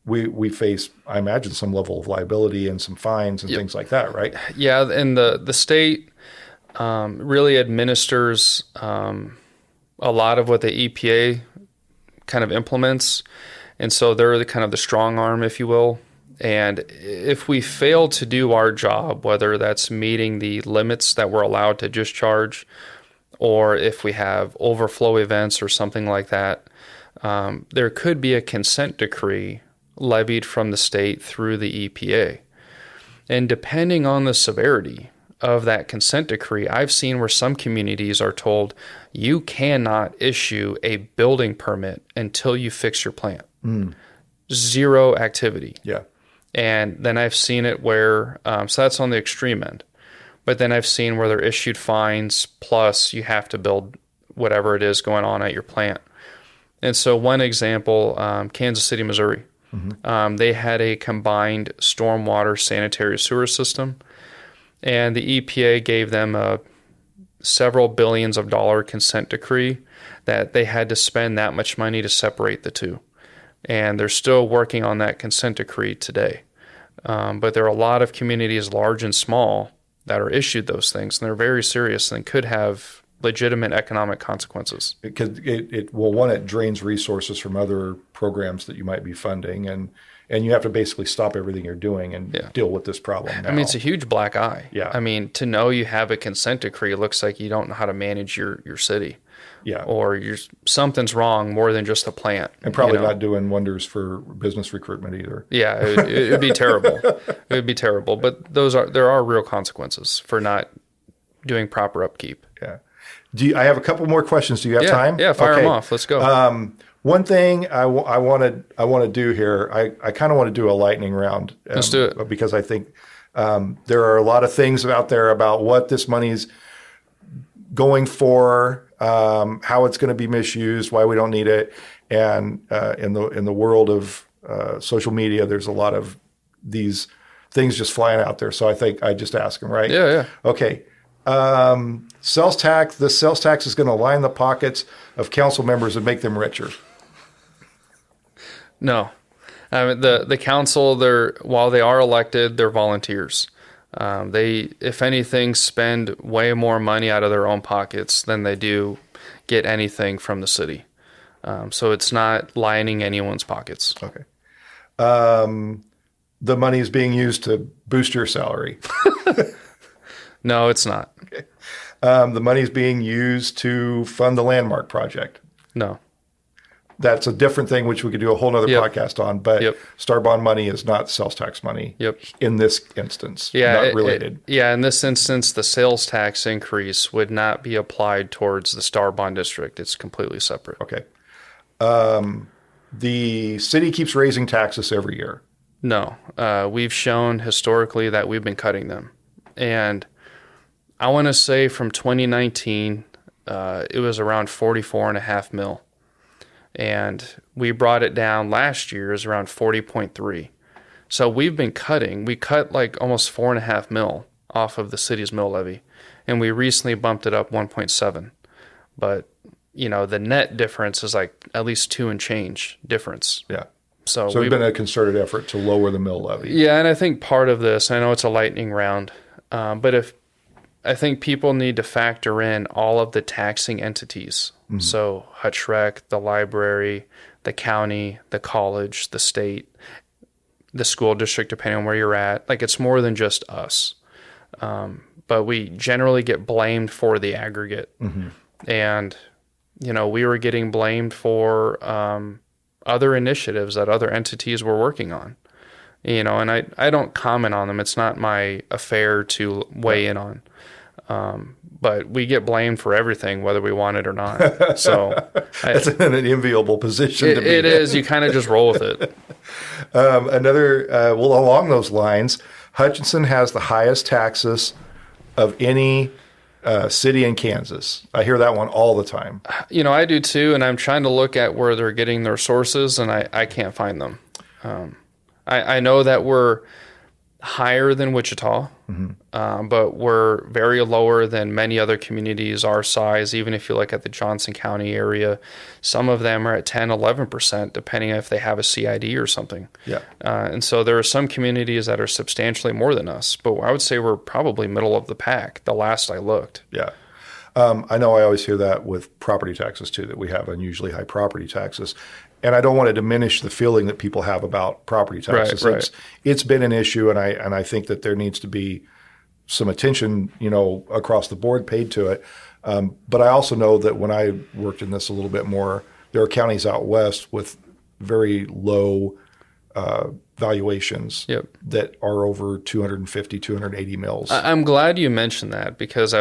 we face, I imagine, some level of liability and some fines and things like that, right? Yeah, and the state really administers a lot of what the EPA kind of implements, and so they're the kind of the strong arm, if you will. And if we fail to do our job, whether that's meeting the limits that we're allowed to discharge, or if we have overflow events or something like that, there could be a consent decree levied from the state through the EPA. And depending on the severity of that consent decree, I've seen where some communities are told you cannot issue a building permit until you fix your plant. Zero activity. Yeah. And then I've seen it where, so that's on the extreme end. But then I've seen where they're issued fines, plus you have to build whatever it is going on at your plant. And so one example, Kansas City, Missouri, they had a combined stormwater sanitary sewer system, and the EPA gave them a several billions of dollar consent decree that they had to spend that much money to separate the two. And they're still working on that consent decree today. But there are a lot of communities, large and small, that are issued those things, and they're very serious and could have legitimate economic consequences. It drains resources from other programs that you might be funding, and you have to basically stop everything you're doing and deal with this problem now. I mean, it's a huge black eye. Yeah. I mean, to know you have a consent decree looks like you don't know how to manage your city. Yeah. Or something's wrong more than just a plant. And probably not doing wonders for business recruitment either. Yeah, it would be terrible. It would be terrible. But there are real consequences for not doing proper upkeep. Yeah. I have a couple more questions. Do you have time? Yeah, fire them off. Let's go. One thing I want to do here, I kind of want to do a lightning round. Let's do it. Because I think there are a lot of things out there about what this money's going for, how it's going to be misused, why we don't need it, and in the world of social media, there's a lot of these things just flying out there. So I think I just ask them, right? Yeah. Okay. Sales tax. The sales tax is going to line the pockets of council members and make them richer. No, the council, while they are elected, they're volunteers. They, if anything, spend way more money out of their own pockets than they do get anything from the city. So it's not lining anyone's pockets. Okay. The money is being used to boost your salary. No, it's not. Okay. The money is being used to fund the landmark project. No. That's a different thing, which we could do a whole other podcast on. But Star Bond money is not sales tax money in this instance. Not related. In this instance, the sales tax increase would not be applied towards the Star Bond district. It's completely separate. Okay. The city keeps raising taxes every year. No. We've shown historically that we've been cutting them. And I want to say from 2019, it was around 44.5 mil. And we brought it down last year is around 40.3. So we've been cutting. We cut like almost 4.5 mil off of the city's mill levy. And we recently bumped it up 1.7. But, the net difference is like at least 2 and change difference. Yeah. So it's been a concerted effort to lower the mill levy. Yeah, and I think part of this, I know it's a lightning round, but I think people need to factor in all of the taxing entities. Mm-hmm. So Hutch Rec, the library, the county, the college, the state, the school district, depending on where you're at. Like, it's more than just us. But we generally get blamed for the aggregate. Mm-hmm. And, we were getting blamed for other initiatives that other entities were working on. And I don't comment on them. It's not my affair to weigh in on. But we get blamed for everything, whether we want it or not. So that's an enviable position to be in. It is. You kind of just roll with it. Along those lines, Hutchinson has the highest taxes of any city in Kansas. I hear that one all the time. I do too, and I'm trying to look at where they're getting their sources, and I can't find them. I know that we're higher than Wichita, but we're very lower than many other communities our size. Even if you look at the Johnson County area, some of them are at 10, 11%, depending if they have a CID or something. Yeah. And so there are some communities that are substantially more than us, but I would say we're probably middle of the pack, the last I looked. Yeah. I know I always hear that with property taxes too, that we have unusually high property taxes. And I don't want to diminish the feeling that people have about property taxes. Right. It's been an issue, and I think that there needs to be some attention, across the board paid to it. But I also know that when I worked in this a little bit more, there are counties out west with very low valuations that are over 250, 280 mils. I'm glad you mentioned that because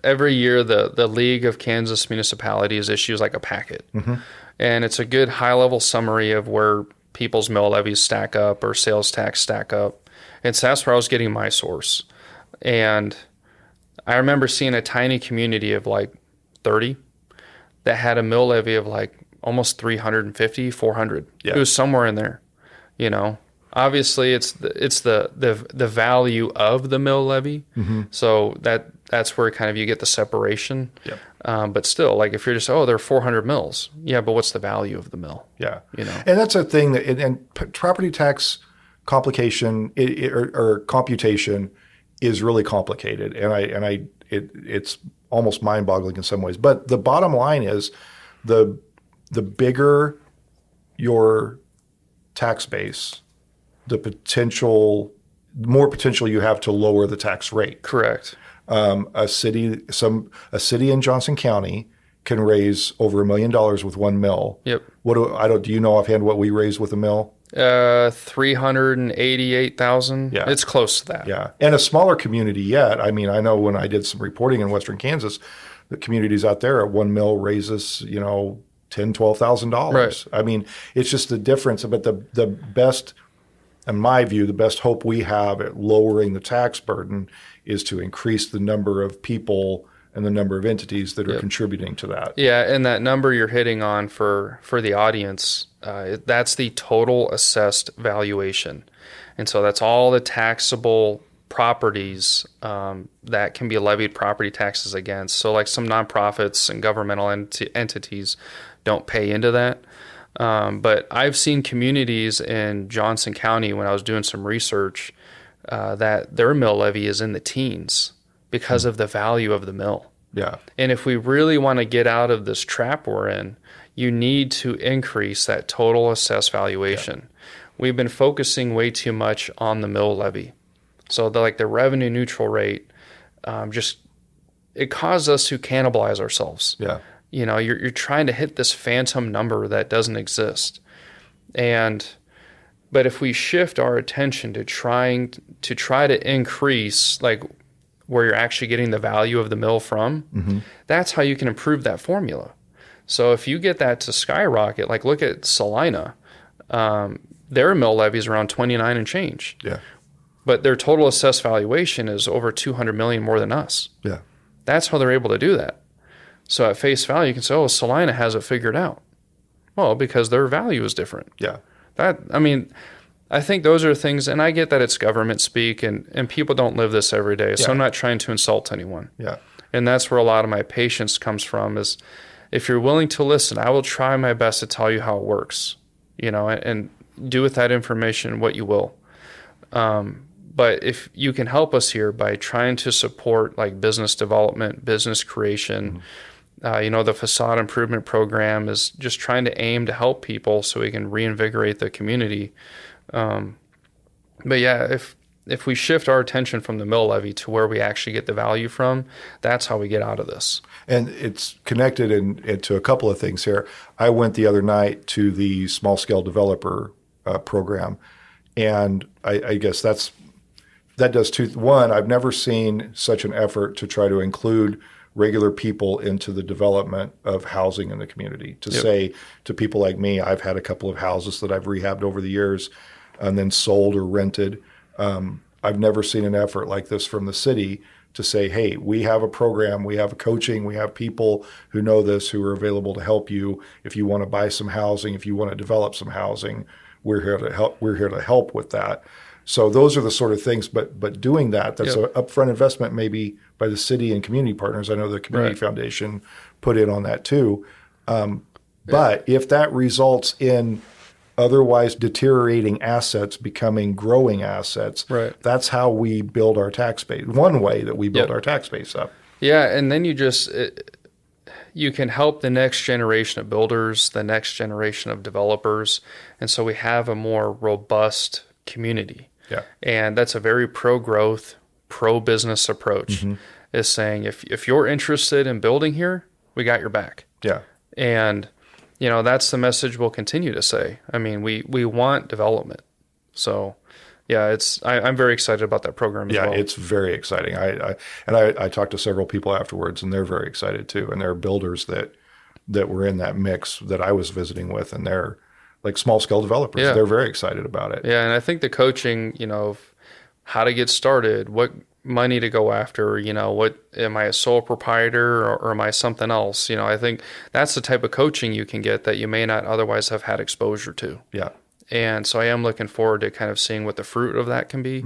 every year the League of Kansas Municipalities issues like a packet. And it's a good high-level summary of where people's mill levies stack up or sales tax stack up. And so that's where I was getting my source. And I remember seeing a tiny community of like 30 that had a mill levy of like almost 350, 400. It was somewhere in there, Obviously, it's the value of the mill levy. So that's where kind of you get the separation. But still, like if you're just, there are 400 mills. Yeah, but what's the value of the mill? Yeah. And that's a thing that, and property tax complication or computation is really complicated. And it's almost mind-boggling in some ways. But the bottom line is the bigger your tax base, the more potential you have to lower the tax rate. Correct. A city in Johnson County can raise over $1 million with one mill. Yep. Do you know offhand what we raised with a mill? 388,000. Yeah. It's close to that. Yeah. And a smaller community yet. I mean, I know when I did some reporting in Western Kansas, the communities out there at one mill raises, $10,000, $12,000. Right. I mean, it's just the difference. But the best, in my view, the best hope we have at lowering the tax burden is to increase the number of people and the number of entities that are contributing to that. Yeah, and that number you're hitting on for the audience, that's the total assessed valuation. And so that's all the taxable properties that can be levied property taxes against. So like some nonprofits and governmental entities don't pay into that. But I've seen communities in Johnson County when I was doing some research that their mill levy is in the teens because of the value of the mill. Yeah. And if we really want to get out of this trap we're in, you need to increase that total assessed valuation. Yeah. We've been focusing way too much on the mill levy. So the revenue neutral rate, it caused us to cannibalize ourselves. Yeah. You're trying to hit this phantom number that doesn't exist. But if we shift our attention to try to increase where you're actually getting the value of the mill from, that's how you can improve that formula. So if you get that to skyrocket, look at Salina, their mill levy is around 29 and change. Yeah. But their total assessed valuation is over 200 million more than us. Yeah. That's how they're able to do that. So at face value, you can say, Salina has it figured out. Well, because their value is different. Yeah. I think those are things, and I get that it's government speak, and people don't live this every day, so I'm not trying to insult anyone. Yeah. And that's where a lot of my patience comes from is if you're willing to listen, I will try my best to tell you how it works, and do with that information what you will. But if you can help us here by trying to support business development, business creation, the facade improvement program is just trying to aim to help people so we can reinvigorate the community. But yeah, if we shift our attention from the mill levy to where we actually get the value from, that's how we get out of this. And it's connected into a couple of things here. I went the other night to the small scale developer program, and I guess that does two. One, I've never seen such an effort to try to include regular people into the development of housing in the community. To say to people like me, I've had a couple of houses that I've rehabbed over the years and then sold or rented. I've never seen an effort like this from the city to say, hey, we have a program, we have coaching, we have people who know this, who are available to help you. If you want to buy some housing, if you want to develop some housing, we're here to help. We're here to help with that. So those are the sort of things, but doing that's an upfront investment maybe by the city and community partners. I know the Community Foundation put in on that too. But if that results in otherwise deteriorating assets becoming growing assets, that's how we build our tax base. One way that we build our tax base up. Yeah, and then you can help the next generation of builders, the next generation of developers, and so we have a more robust community. Yeah. And that's a very pro-growth, pro-business approach, is saying if you're interested in building here, we got your back. Yeah. And that's the message we'll continue to say. I mean, we want development. So, yeah, I'm very excited about that program as well. Yeah, it's very exciting. I talked to several people afterwards, and they're very excited too. And there are builders that were in that mix that I was visiting with, and they're like small scale developers. Yeah. They're very excited about it. Yeah, and I think the coaching, of how to get started, what money to go after, what am I a sole proprietor or am I something else? I think that's the type of coaching you can get that you may not otherwise have had exposure to. Yeah. And so I am looking forward to kind of seeing what the fruit of that can be.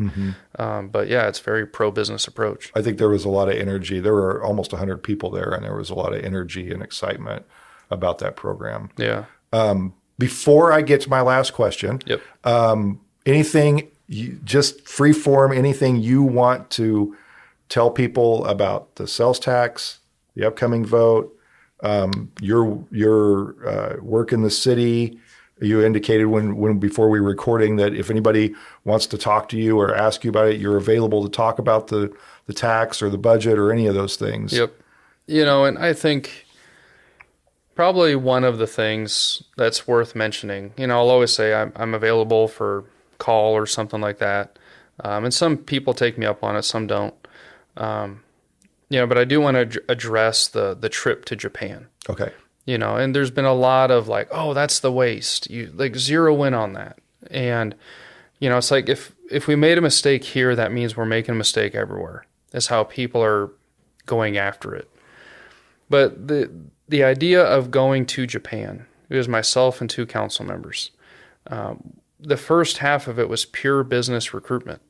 But yeah, it's very pro-business approach. I think there was a lot of energy. There were almost 100 people there, and there was a lot of energy and excitement about that program. Yeah. Before I get to my last question, Yep. Anything, just free form, anything you want to tell people about the sales tax, the upcoming vote, your work in the city. You indicated when before we were recording that if anybody wants to talk to you or ask you about it, you're available to talk about the tax or the budget or any of those things. Yep. And I think probably one of the things that's worth mentioning, I'll always say I'm available for call or something like that. And some people take me up on it, some don't. But I do want to address the trip to Japan. Okay. And there's been a lot of like, oh, that's the waste. You like zero in on that. And, it's like if we made a mistake here, that means we're making a mistake everywhere. That's how people are going after it. But the idea of going to Japan, it was myself and 2 council members. The first half of it was pure business recruitment.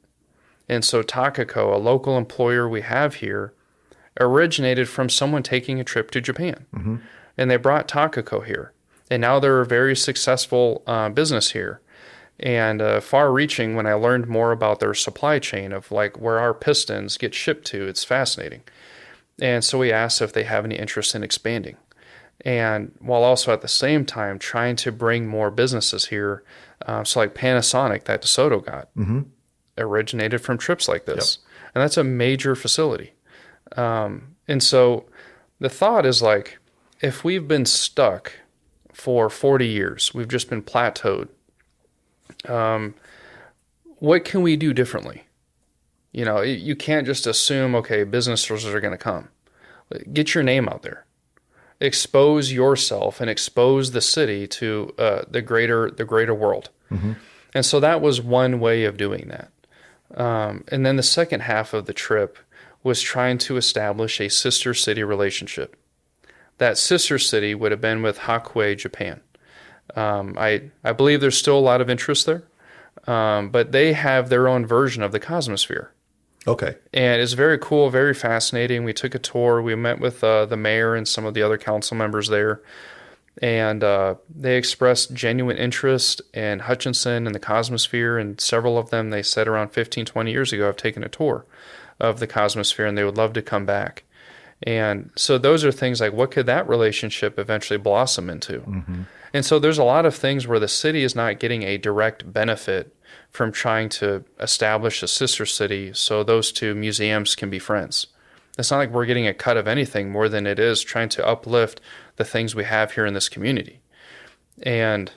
And so Takako, a local employer we have here, originated from someone taking a trip to Japan. Mm-hmm. And they brought Takako here. And now they're a very successful business here. And far-reaching, when I learned more about their supply chain of like where our pistons get shipped to, it's fascinating. And so we asked if they have any interest in expanding. And while also at the same time trying to bring more businesses here. So like Panasonic that DeSoto got originated from trips like this. Yep. And that's a major facility. And so the thought is like, if we've been stuck for 40 years, we've just been plateaued, what can we do differently? You can't just assume, okay, businesses are going to come. Get your name out there. Expose yourself and expose the city to the greater world. Mm-hmm. And so that was one way of doing that. And then the second half of the trip was trying to establish a sister city relationship. That sister city would have been with Hakue, Japan. I believe there's still a lot of interest there, but they have their own version of the Cosmosphere. Okay. And it's very cool, very fascinating. We took a tour. We met with the mayor and some of the other council members there, and they expressed genuine interest in Hutchinson and the Cosmosphere, and several of them, they said around 15, 20 years ago, have taken a tour of the Cosmosphere, and they would love to come back. And so those are things like, what could that relationship eventually blossom into? Mm-hmm. And so there's a lot of things where the city is not getting a direct benefit from trying to establish a sister city so those two museums can be friends. It's not like we're getting a cut of anything more than it is trying to uplift the things we have here in this community. And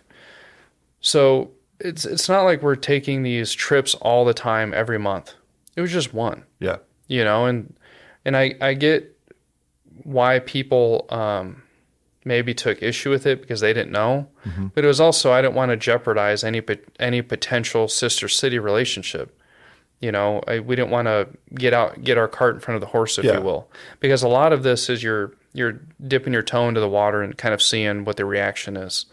so it's not like we're taking these trips all the time every month. It was just one. Yeah. And I get why people maybe took issue with it because they didn't know. Mm-hmm. But it was also, I didn't want to jeopardize any potential sister city relationship. We didn't want to get our cart in front of the horse, if you will, because a lot of this is you're dipping your toe into the water and kind of seeing what the reaction is.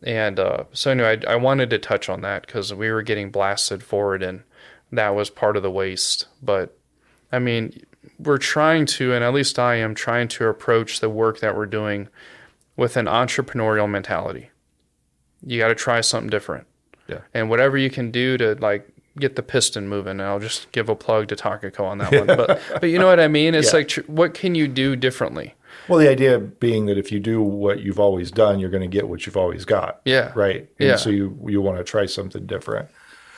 And so anyway, I wanted to touch on that because we were getting blasted for it, and that was part of the waste. But I mean, we're trying to, and at least I am trying to approach the work that we're doing with an entrepreneurial mentality. You got to try something different. Yeah. And whatever you can do to like get the piston moving, and I'll just give a plug to Takako on that one. But you know what I mean? It's like, what can you do differently? Well, the idea being that if you do what you've always done, you're going to get what you've always got. Yeah. Right. And so you want to try something different.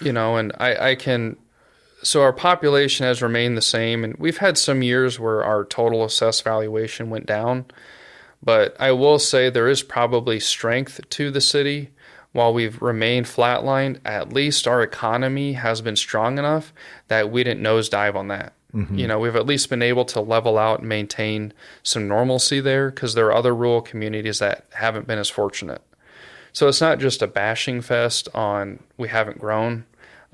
And I can. So our population has remained the same, and we've had some years where our total assessed valuation went down. But I will say there is probably strength to the city. While we've remained flatlined, at least our economy has been strong enough that we didn't nosedive on that. We've at least been able to level out and maintain some normalcy there, because there are other rural communities that haven't been as fortunate. So it's not just a bashing fest on we haven't grown.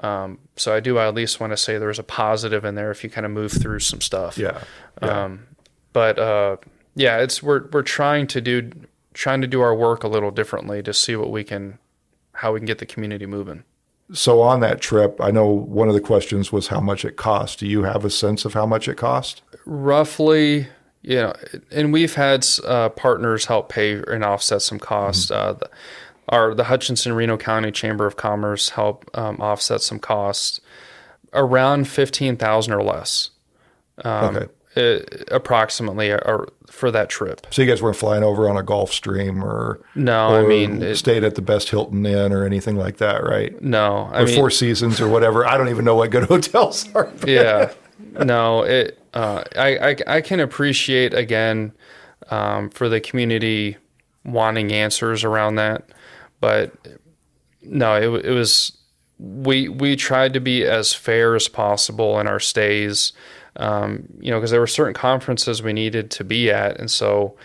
So I do at least want to say there's a positive in there if you kind of move through some stuff. Yeah. We're trying to do our work a little differently to see how we can get the community moving. So on that trip, I know one of the questions was how much it cost. Do you have a sense of how much it cost? Roughly, and we've had partners help pay and offset some costs. The Hutchinson Reno County Chamber of Commerce help offset some costs, around $15,000 or less. Okay. Approximately for that trip. So you guys weren't flying over on a Gulfstream or stayed at the best Hilton Inn or anything like that, right? No, or Four Seasons or whatever. I don't even know what good hotels are. Yeah, no. I can appreciate again for the community wanting answers around that, but no, it was we tried to be as fair as possible in our stays. Because there were certain conferences we needed to be at. And so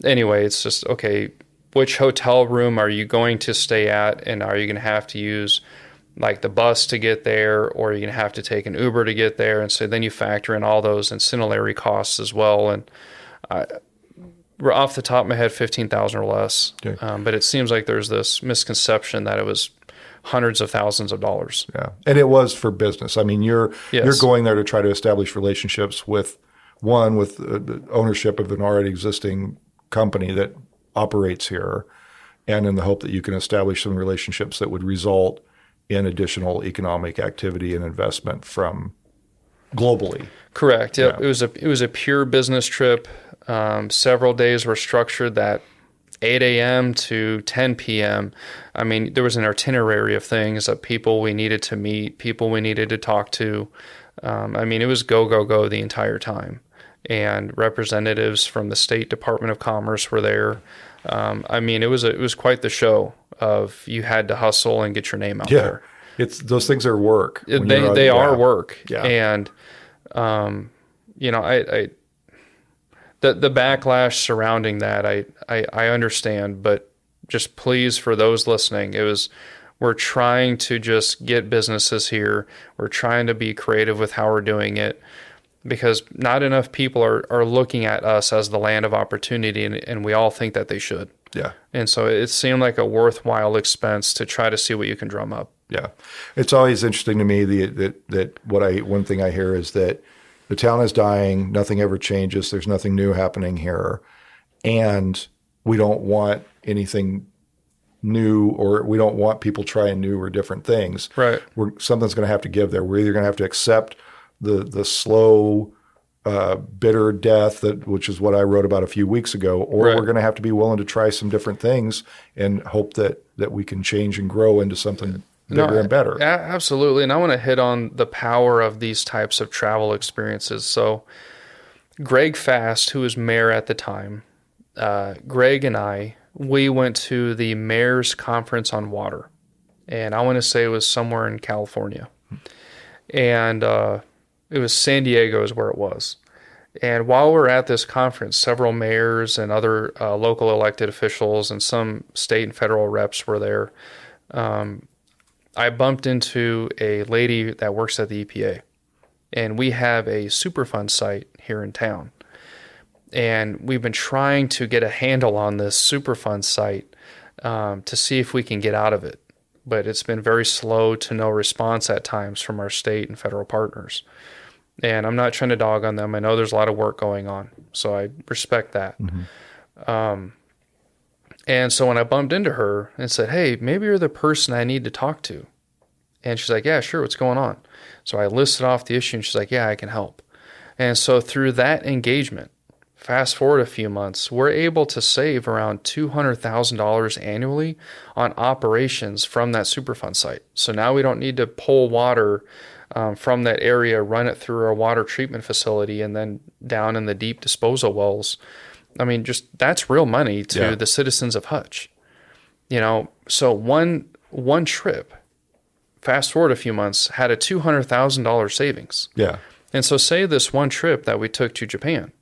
anyway, it's just, okay, which hotel room are you going to stay at? And are you going to have to use like the bus to get there, or are you going to have to take an Uber to get there? And so then you factor in all those ancillary costs as well. And we're off the top of my head, $15,000 or less. Okay. But it seems like there's this misconception that it was hundreds of thousands of dollars. Yeah. And it was for business. I mean, you're going there to try to establish relationships with ownership of an already existing company that operates here, and in the hope that you can establish some relationships that would result in additional economic activity and investment from globally. Correct. Yep. Yeah. It was a pure business trip. Several days were structured that 8 a.m. to 10 p.m. I mean, there was an itinerary of things, of people we needed to meet, people we needed to talk to. It was go the entire time. And representatives from the State Department of Commerce were there. It was quite the show of you had to hustle and get your name out there. Those things are work. They are work. Yeah. And, the backlash surrounding that, I understand, but just please, for those listening, we're trying to just get businesses here. We're trying to be creative with how we're doing it, because not enough people are looking at us as the land of opportunity, and we all think that they should. Yeah. And so it seemed like a worthwhile expense to try to see what you can drum up. Yeah. It's always interesting to me one thing I hear is that the town is dying. Nothing ever changes. There's nothing new happening here. And we don't want anything new, or we don't want people trying new or different things. Right. Something's going to have to give there. We're either going to have to accept the slow, bitter death, which is what I wrote about a few weeks ago, or we're going to have to be willing to try some different things and hope that we can change and grow into something bigger and better. Absolutely. And I want to hit on the power of these types of travel experiences. So Greg Fast, who was mayor at the time, Greg and we went to the Mayor's Conference on Water. And I want to say it was somewhere in California. And it was San Diego is where it was. And while we were at this conference, several mayors and other local elected officials and some state and federal reps were there. I bumped into a lady that works at the EPA, and we have a Superfund site here in town. And we've been trying to get a handle on this Superfund site to see if we can get out of it. But it's been very slow to no response at times from our state and federal partners. And I'm not trying to dog on them. I know there's a lot of work going on, so I respect that. Mm-hmm. And so when I bumped into her and said, hey, maybe you're the person I need to talk to. And she's like, yeah, sure, what's going on? So I listed off the issue, and she's like, yeah, I can help. And so through that engagement, fast forward a few months, we're able to save around $200,000 annually on operations from that Superfund site. So now we don't need to pull water from that area, run it through our water treatment facility, and then down in the deep disposal wells. I mean, just that's real money to Yeah. the citizens of Hutch. So one trip, fast forward a few months, had a $200,000 savings. Yeah. And so say this one trip that we took to Japan,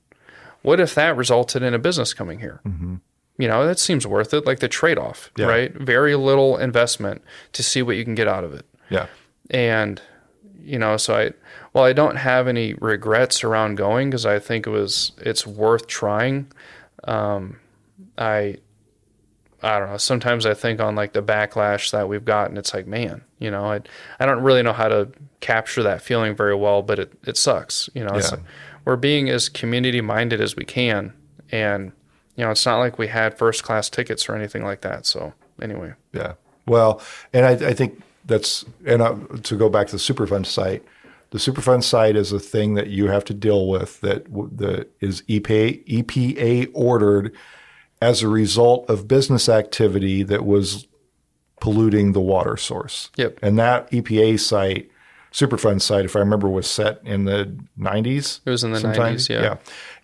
what if that resulted in a business coming here? Mm-hmm. That seems worth it, like the trade-off, Yeah. right? Very little investment to see what you can get out of it. Yeah. And, so I don't have any regrets around going because I think it's worth trying. I don't know. Sometimes I think on like the backlash that we've gotten, it's like, man, I don't really know how to capture that feeling very well, but it sucks. It's like, we're being as community minded as we can. And, it's not like we had first class tickets or anything like that. So anyway. Yeah. Well, and I think to go back to the Superfund site, the Superfund site is a thing that you have to deal with that is EPA ordered as a result of business activity that was polluting the water source. Yep. And that EPA site, Superfund site, if I remember, was set in the 90s. It was in the 90s, yeah.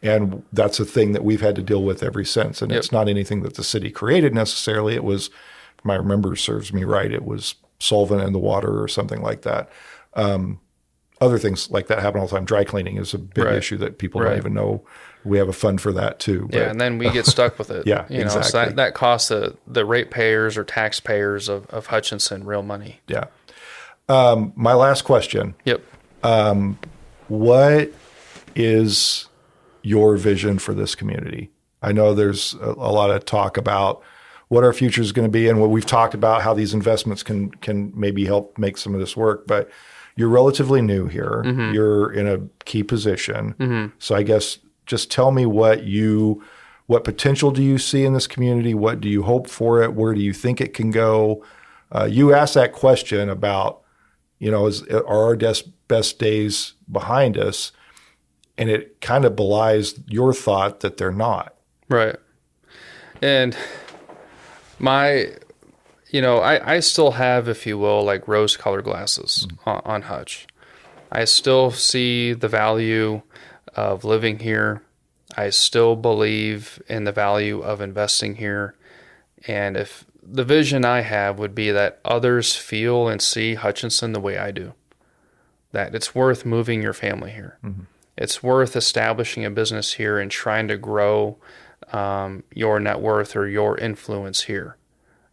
And that's a thing that we've had to deal with ever since. And it's not anything that the city created necessarily. It was, if my memory serves me right, it was solvent in the water or something like that. Other things like that happen all the time. Dry cleaning is a big issue that people don't even know. We have a fund for that too. Yeah, and then we get stuck with it. Exactly. So that costs the ratepayers or taxpayers of Hutchinson real money. Yeah. My last question. Yep. What is your vision for this community? I know there's a lot of talk about what our future is going to be and what we've talked about, how these investments can maybe help make some of this work, but you're relatively new here. Mm-hmm. You're in a key position. Mm-hmm. So I guess just tell me what potential do you see in this community? What do you hope for it? Where do you think it can go? You asked that question about, are our best days behind us? And it kind of belies your thought that they're not. Right. And I still have, if you will, like rose-colored glasses on Hutch. I still see the value of living here. I still believe in the value of investing here. And if the vision I have would be that others feel and see Hutchinson the way I do, that it's worth moving your family here. Mm-hmm. It's worth establishing a business here and trying to grow your net worth or your influence here.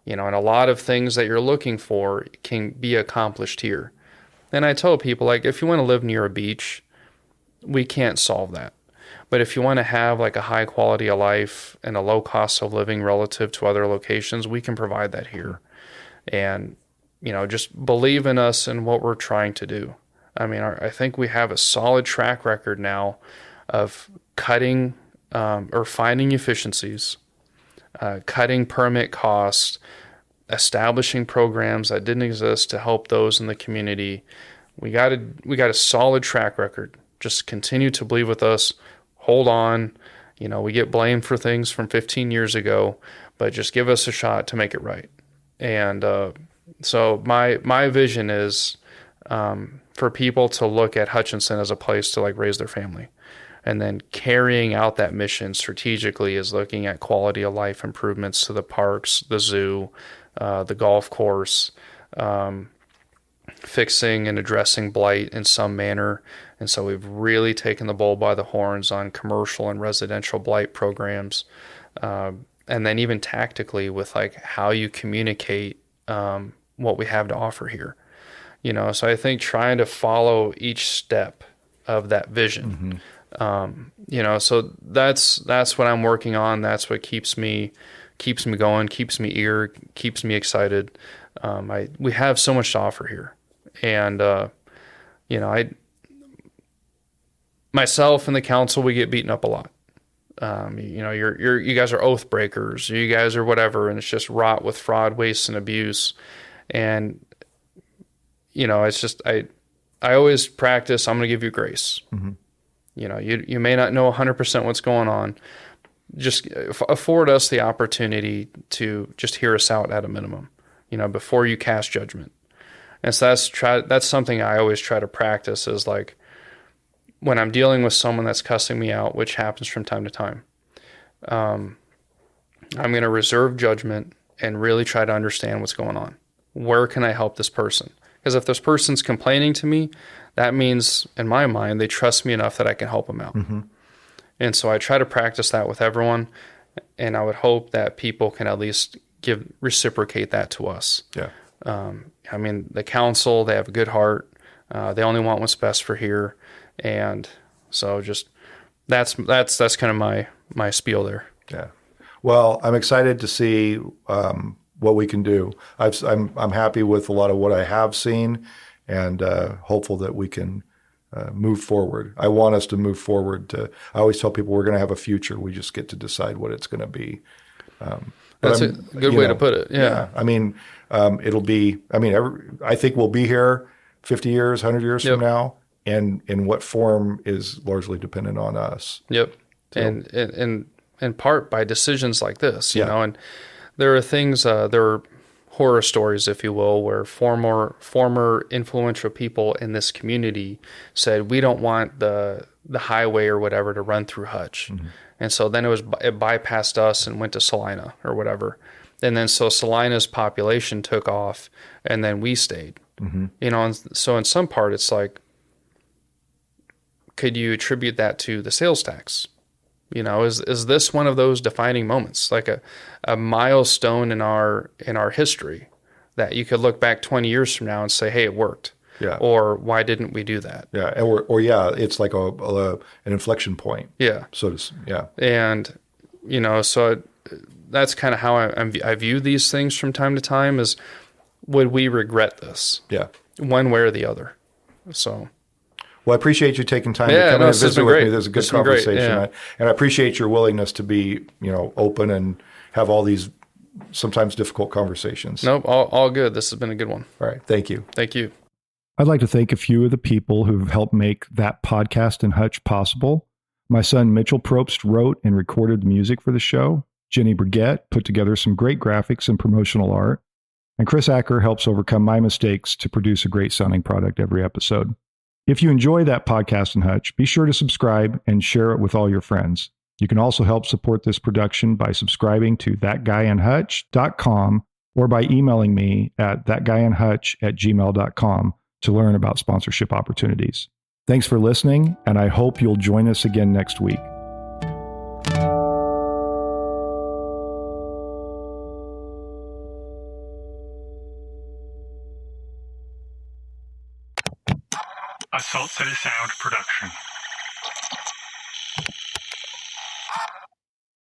And a lot of things that you're looking for can be accomplished here. And I tell people, like, if you want to live near a beach, we can't solve that. But if you want to have like a high quality of life and a low cost of living relative to other locations, we can provide that here. And, just believe in us and what we're trying to do. I mean, I think we have a solid track record now of cutting or finding efficiencies, cutting permit costs, establishing programs that didn't exist to help those in the community. We got a solid track record. Just continue to believe with us. Hold on. We get blamed for things from 15 years ago, but just give us a shot to make it right. And so my vision is for people to look at Hutchinson as a place to like raise their family. And then carrying out that mission strategically is looking at quality of life improvements to the parks, the zoo, the golf course, fixing and addressing blight in some manner. And so we've really taken the bull by the horns on commercial and residential blight programs. And then even tactically with like how you communicate what we have to offer here. So I think trying to follow each step of that vision. Mm-hmm. So that's what I'm working on. That's what keeps me going, keeps me eager, keeps me excited. We have so much to offer here. And, myself and the council, we get beaten up a lot. You guys are oath breakers, you guys are whatever, and it's just rot with fraud, waste, and abuse. And, it's just, I always practice, I'm going to give you grace. Mm-hmm. You may not know 100% what's going on. Just afford us the opportunity to just hear us out at a minimum, before you cast judgment. And so that's something I always try to practice is like when I'm dealing with someone that's cussing me out, which happens from time to time, I'm going to reserve judgment and really try to understand what's going on. Where can I help this person? Because if this person's complaining to me, that means, in my mind, they trust me enough that I can help them out. Mm-hmm. And so I try to practice that with everyone, and I would hope that people can at least reciprocate that to us. Yeah. I mean, the council, they have a good heart. They only want what's best for here. And so just that's kind of my spiel there. Yeah. Well, I'm excited to see what we can do. I'm happy with a lot of what I have seen, and hopeful that we can move forward. I want us to move forward. I always tell people we're going to have a future. We just get to decide what it's going to be. That's a good way to put it. Yeah. I mean, it'll be. I mean, I think we'll be here 50 years, 100 years from now, and in what form is largely dependent on us. Yep. So, and in part by decisions like this, you know, and there are things, there are horror stories, if you will, where former influential people in this community said, we don't want the highway or whatever to run through Hutch. Mm-hmm. And so then it bypassed us and went to Salina or whatever. And then so Salina's population took off, and then we stayed. Mm-hmm. You know, and so in some part it's like, could you attribute that to the sales tax? You know, is this one of those defining moments, like a milestone in our history that you could look back 20 years from now and say, hey, it worked. Yeah. Or why didn't we do that? Yeah. Or it's like an inflection point. Yeah. Yeah. And, you know, so that's kind of how I view these things from time to time is, would we regret this? Yeah. One way or the other. So. Well, I appreciate you taking time to come and visit with me. There's a good conversation. Yeah. And I appreciate your willingness to be, you know, open and have all these sometimes difficult conversations. Nope, all good. This has been a good one. All right. Thank you. Thank you. I'd like to thank a few of the people who've helped make that podcast in Hutch possible. My son Mitchell Probst wrote and recorded the music for the show. Jenny Brigette put together some great graphics and promotional art. And Chris Acker helps overcome my mistakes to produce a great sounding product every episode. If you enjoy that podcast in Hutch, be sure to subscribe and share it with all your friends. You can also help support this production by subscribing to thatguyinhutch.com or by emailing me at thatguyinhutch@gmail.com to learn about sponsorship opportunities. Thanks for listening, and I hope you'll join us again next week. A Salt City Sound production.